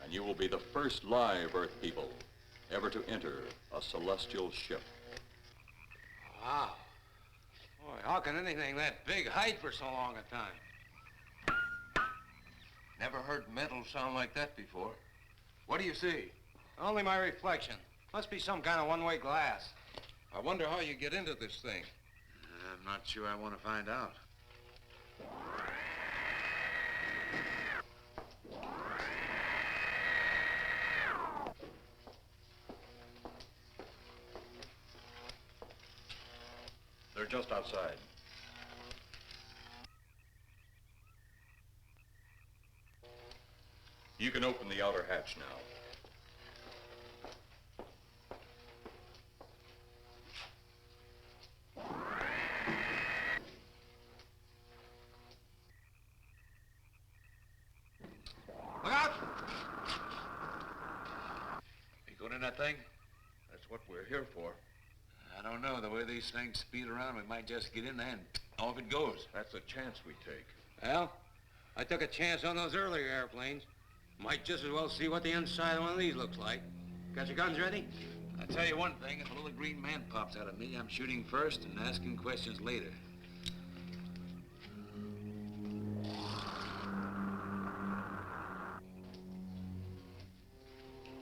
Speaker 20: and you will be the first live Earth people ever to enter a celestial ship.
Speaker 9: Wow. Boy, how can anything that big hide for so long a time?
Speaker 3: Never heard metal sound like that before. What do you see?
Speaker 9: Only my reflection. Must be some kind of one-way glass.
Speaker 3: I wonder how you get into this thing. I'm not sure I want to find out.
Speaker 20: They're just outside. You can open the outer hatch now.
Speaker 9: Look out!
Speaker 3: You going in that thing? That's what we're here for. I don't know. The way these things speed around, we might just get in there and off it goes. That's a chance we take.
Speaker 9: Well, I took a chance on those earlier airplanes. Might just as well see what the inside of one of these looks like. Got your guns ready?
Speaker 3: I'll tell you one thing. If a little green man pops out of me, I'm shooting first and asking questions later.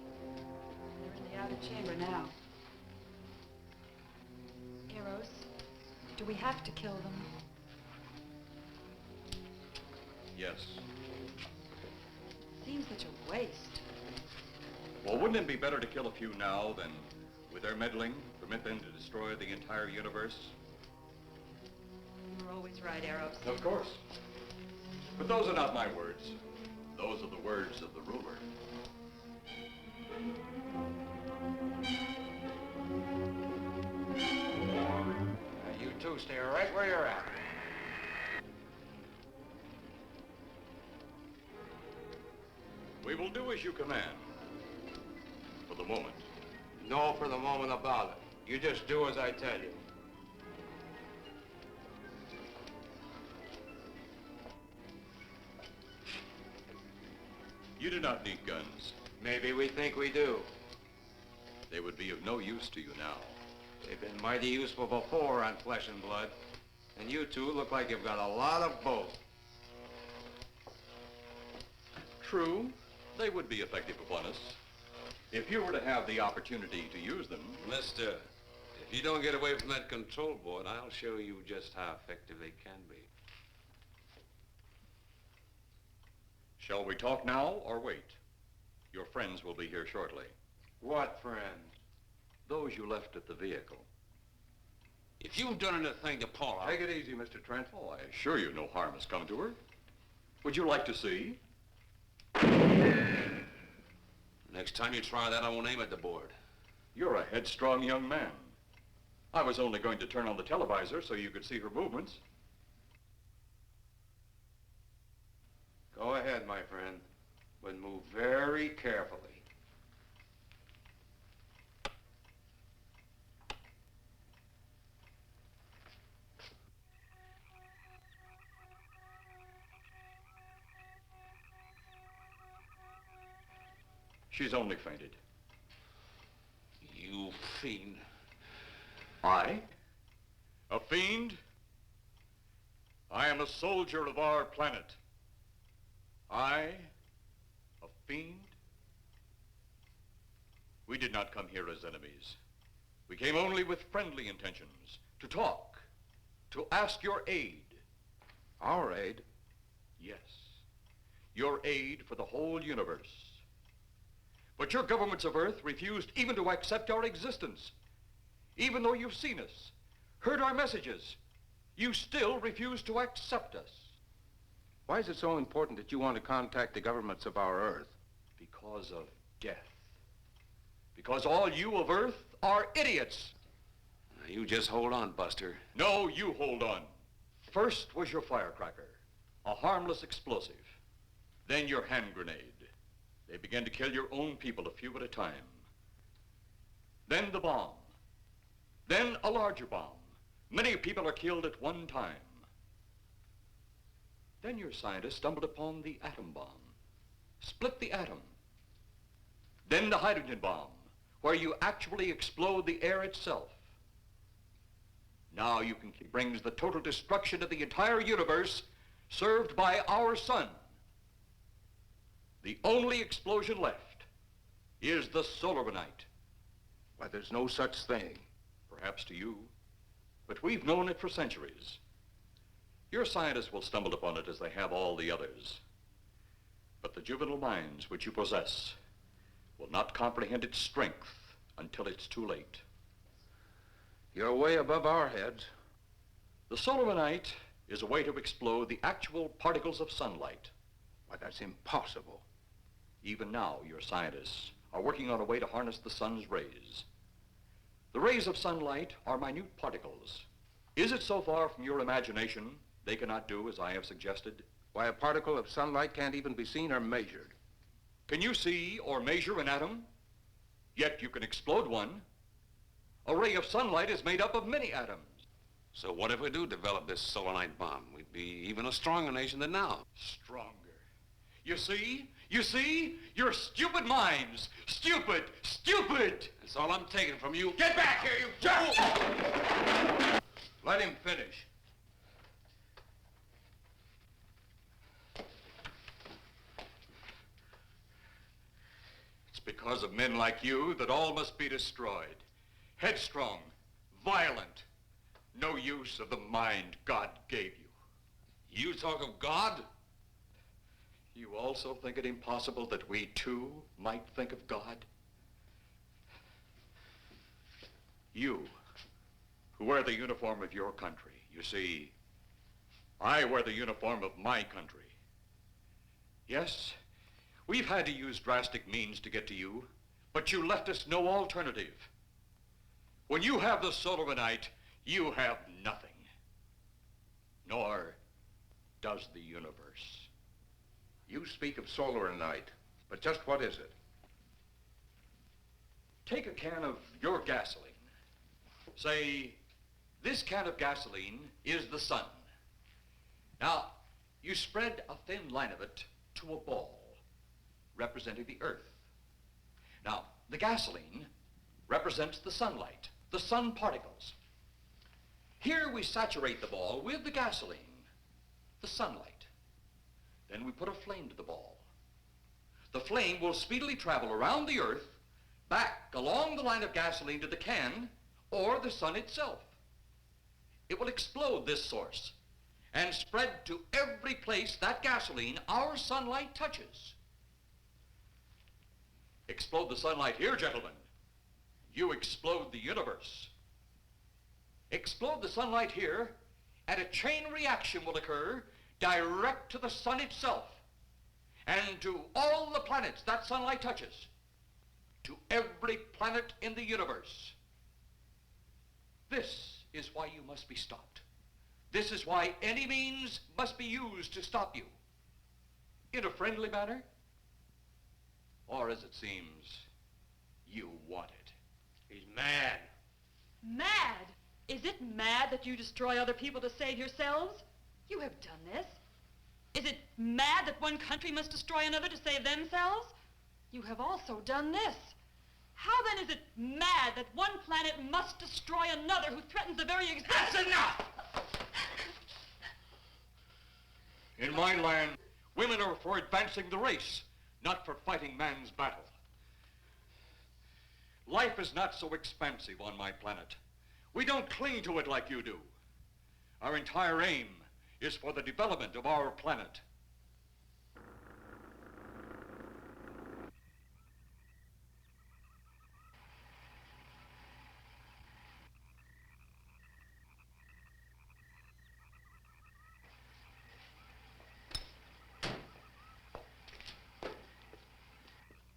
Speaker 21: They're in the outer chamber now. Eros, do we have to kill them?
Speaker 20: Yes.
Speaker 21: Seems such a waste.
Speaker 20: Well, wouldn't it be better to kill a few now than, with their meddling, permit them to destroy the entire universe?
Speaker 21: You're always right, Eros.
Speaker 20: Of course. But those are not my words. Those are the words of the ruler.
Speaker 9: You two stay right where you're at.
Speaker 20: We will do as you command. For the moment.
Speaker 9: No for the moment about it. You just do as I tell you.
Speaker 20: You do not need guns.
Speaker 9: Maybe we think we do.
Speaker 20: They would be of no use to you now.
Speaker 9: They've been mighty useful before on flesh and blood. And you two look like you've got a lot of both.
Speaker 20: True, they would be effective upon us. If you were to have the opportunity to use them.
Speaker 9: Mister, if you don't get away from that control board, I'll show you just how effective they can be.
Speaker 20: Shall we talk now or wait? Your friends will be here shortly.
Speaker 9: What friends?
Speaker 20: Those you left at the vehicle.
Speaker 9: If you've done anything to Paula...
Speaker 20: Take it easy, Mr. Trent. Oh, I assure you no harm has come to her. Would you like to see?
Speaker 9: Next time you try that, I won't aim at the board.
Speaker 20: You're a headstrong young man. I was only going to turn on the televisor so you could see her movements.
Speaker 9: Go ahead, my friend, but move very carefully.
Speaker 20: She's only fainted.
Speaker 9: You fiend.
Speaker 20: I? A fiend? I am a soldier of our planet. I? A fiend? We did not come here as enemies. We came only with friendly intentions, to talk, to ask your aid.
Speaker 15: Our aid?
Speaker 20: Yes, your aid for the whole universe. But your governments of Earth refused even to accept our existence. Even though you've seen us, heard our messages, you still refuse to accept us.
Speaker 15: Why is it so important that you want to contact the governments of our Earth?
Speaker 20: Because of death. Because all you of Earth are idiots.
Speaker 9: Now, you just hold on, Buster.
Speaker 20: No, you hold on. First was your firecracker, a harmless explosive. Then your hand grenade. They began to kill your own people a few at a time. Then the bomb. Then a larger bomb. Many people are killed at one time. Then your scientists stumbled upon the atom bomb. split the atom. Then the hydrogen bomb, where you actually explode the air itself. Now you can brings the total destruction of the entire universe served by our sun. The only explosion left is the solar night.
Speaker 15: Why, there's no such thing.
Speaker 20: Perhaps to you, but we've known it for centuries. Your scientists will stumble upon it as they have all the others. But the juvenile minds which you possess will not comprehend its strength until it's too late.
Speaker 15: You're way above our heads.
Speaker 20: The solar night is a way to explode the actual particles of sunlight.
Speaker 15: Why, that's impossible.
Speaker 20: Even now, your scientists are working on a way to harness the sun's rays. The rays of sunlight are minute particles. Is it so far from your imagination they cannot do as I have suggested?
Speaker 15: Why, a particle of sunlight can't even be seen or measured.
Speaker 20: Can you see or measure an atom? Yet you can explode one. A ray of sunlight is made up of many atoms.
Speaker 3: So what if we do develop this solar night bomb? We'd be even a stronger nation than now.
Speaker 20: Stronger. You see? You see? Your stupid minds. Stupid! Stupid!
Speaker 3: That's all I'm taking from you.
Speaker 20: Get back here, you fool!
Speaker 15: Let him finish.
Speaker 20: It's because of men like you that all must be destroyed. Headstrong, violent, no use of the mind God gave you.
Speaker 3: You talk of God?
Speaker 20: You also think it impossible that we too might think of God? You, who wear the uniform of your country, you see, I wear the uniform of my country. Yes, we've had to use drastic means to get to you, but you left us no alternative. When you have the solar night, you have nothing. Nor does the universe.
Speaker 15: You speak of solar night, but just what is it?
Speaker 20: Take a can of your gasoline. Say, this can of gasoline is the sun. Now, you spread a thin line of it to a ball, representing the earth. Now, the gasoline represents the sunlight, the sun particles. Here we saturate the ball with the gasoline, the sunlight. Then we put a flame to the ball. The flame will speedily travel around the earth, back along the line of gasoline to the can, or the sun itself. It will explode this source and spread to every place that gasoline, our sunlight, touches. Explode the sunlight here, gentlemen. You explode the universe. Explode the sunlight here, and a chain reaction will occur direct to the sun itself and to all the planets that sunlight touches, to every planet in the universe. This is why you must be stopped. This is why any means must be used to stop you. In a friendly manner, or as it seems, you want it.
Speaker 3: He's mad.
Speaker 21: Mad? Is it mad that you destroy other people to save yourselves? You have done this. Is it mad that one country must destroy another to save themselves? You have also done this. How then is it mad that one planet must destroy another who threatens the very existence?
Speaker 20: That's enough! In my land, women are for advancing the race, not for fighting man's battle. Life is not so expansive on my planet. We don't cling to it like you do. Our entire aim is for the development of our planet.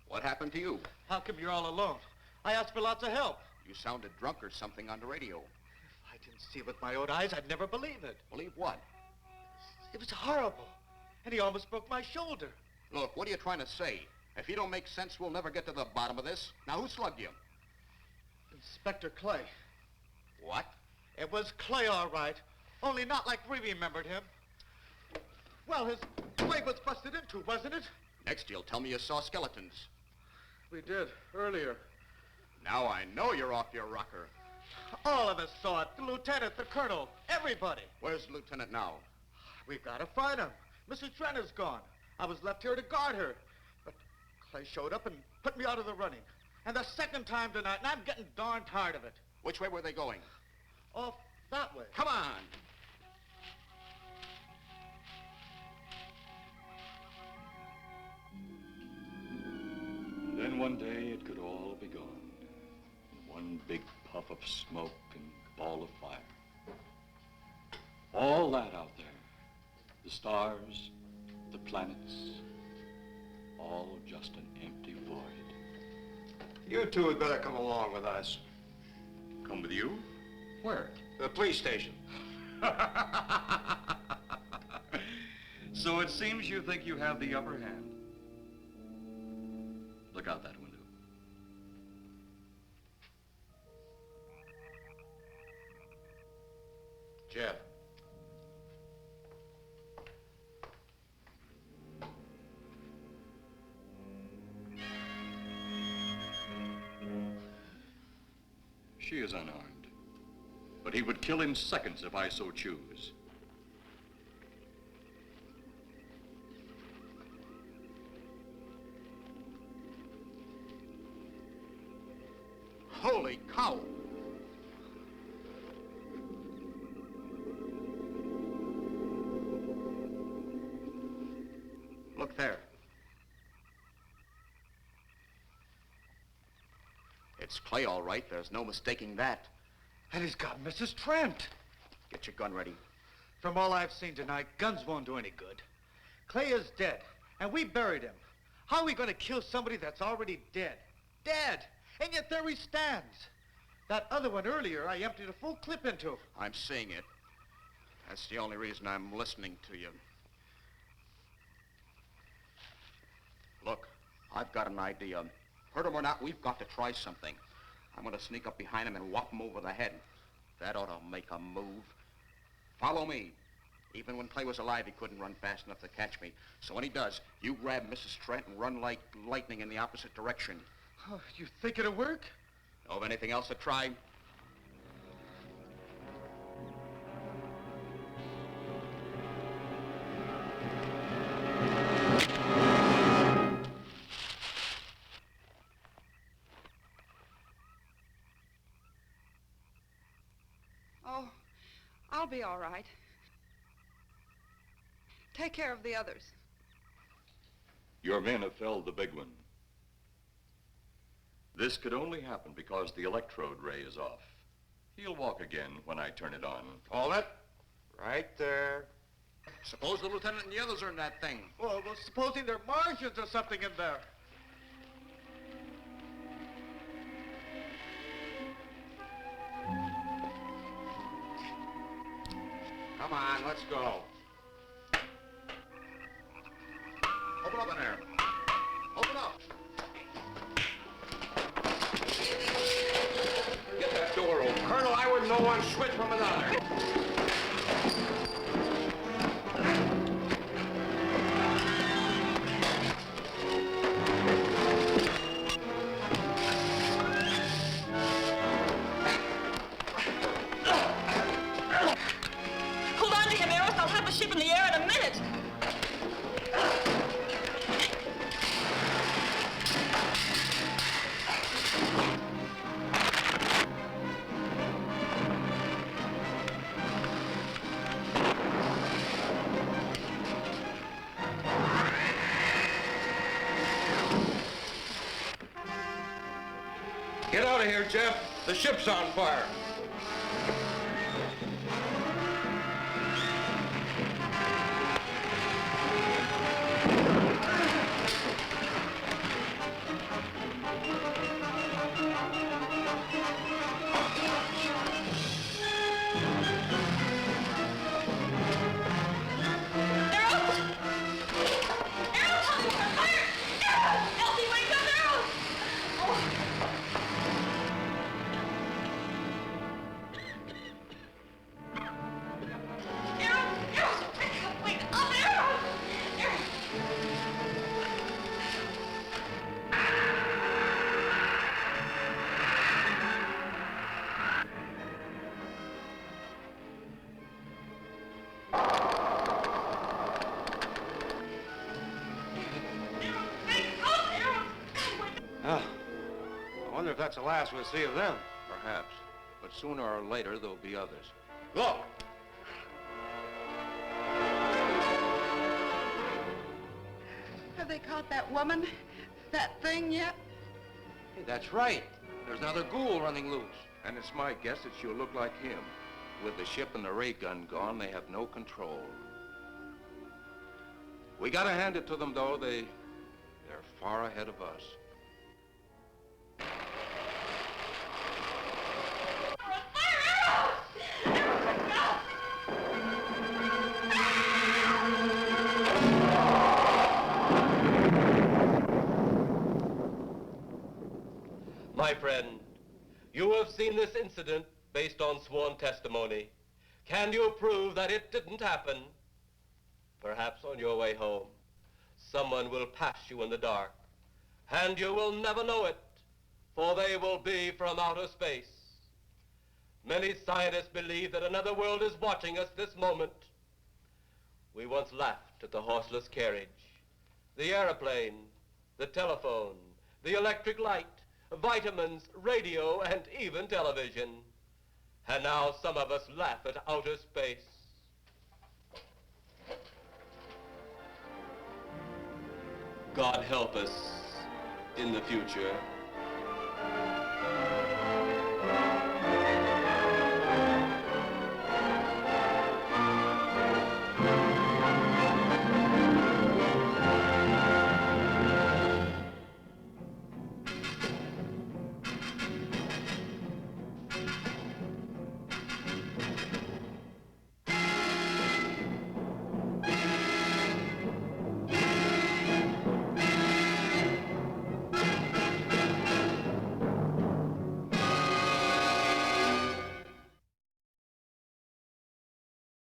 Speaker 19: What happened to you?
Speaker 13: How come you're all alone? I asked for lots of help.
Speaker 19: You sounded drunk or something on the radio.
Speaker 13: If I didn't see it with my own eyes, I'd never believe it.
Speaker 19: Believe what?
Speaker 13: It was horrible. And he almost broke my shoulder.
Speaker 19: Look, what are you trying to say? If you don't make sense, we'll never get to the bottom of this. Now, who slugged you?
Speaker 13: Inspector Clay.
Speaker 19: What?
Speaker 13: It was Clay, all right. Only not like we remembered him. Well, his way was busted into, wasn't it?
Speaker 19: Next, you'll tell me you saw skeletons.
Speaker 13: We did, earlier.
Speaker 19: Now I know you're off your rocker.
Speaker 13: All of us saw it. The lieutenant, the colonel, everybody.
Speaker 19: Where's the lieutenant now?
Speaker 13: We've got to find him. Mrs. Trent is gone. I was left here to guard her. But Clay showed up and put me out of the running. And the second time tonight, and I'm getting darn tired of it.
Speaker 19: Which way were they going?
Speaker 13: Off that way.
Speaker 19: Come on.
Speaker 20: Then one day it could all be gone. One big puff of smoke and ball of fire. All that out there, the stars, the planets, all just an empty void.
Speaker 9: You two had better come along with us.
Speaker 20: Come with you? Where?
Speaker 9: The police station.
Speaker 20: So it seems you think you have the upper hand. Look out that window.
Speaker 9: Jeff.
Speaker 20: She is unarmed, but he would kill in seconds if I so choose.
Speaker 19: Holy cow! Look there. It's Clay, all right. There's no mistaking that.
Speaker 13: And he's got Mrs. Trent.
Speaker 19: Get your gun ready.
Speaker 13: From all I've seen tonight, guns won't do any good. Clay is dead, and we buried him. How are we going to kill somebody that's already dead? Dead! And yet there he stands. That other one earlier, I emptied a full clip into.
Speaker 19: I'm seeing it. That's the only reason I'm listening to you. Look, I've got an idea. Hurt him or not, we've got to try something. I'm going to sneak up behind him and whop him over the head. That ought to make a move. Follow me. Even when Clay was alive, he couldn't run fast enough to catch me. So when he does, you grab Mrs. Trent and run like lightning in the opposite direction.
Speaker 13: Oh, you think it'll work?
Speaker 19: Know of anything else to try?
Speaker 12: Oh, I'll be all right. Take care of the others.
Speaker 20: Your men have felled the big one. This could only happen because the electrode ray is off. He'll walk again when I turn it on.
Speaker 9: Hold it. Right there.
Speaker 19: Suppose the lieutenant and the others are in that thing.
Speaker 13: Well, supposing there are Martians or something in there.
Speaker 9: Come on, let's go.
Speaker 19: Open up in there. Open up.
Speaker 9: Get that door open. Colonel, I wouldn't know one switch from another.
Speaker 21: Hold on to him, Eros. I'll have the ship in the air in a minute.
Speaker 9: Get out of here, Jeff. The ship's on fire.
Speaker 6: Well, I wonder if that's the last we'll see of them.
Speaker 15: Perhaps. But sooner or later, there'll be others.
Speaker 6: Look!
Speaker 12: Have they caught that woman? That thing yet?
Speaker 9: Hey, that's right. There's another ghoul running loose.
Speaker 15: And it's my guess that she'll look like him. With the ship and the ray gun gone, they have no control. We gotta hand it to them, though. They're far ahead of us.
Speaker 1: My friend, you have seen this incident based on sworn testimony. Can you prove that it didn't happen? Perhaps on your way home, someone will pass you in the dark, and you will never know it, for they will be from outer space. Many scientists believe that another world is watching us this moment. We once laughed at the horseless carriage, the airplane, the telephone, the electric light, vitamins, radio, and even television. And now some of us laugh at outer space. God help us in the future.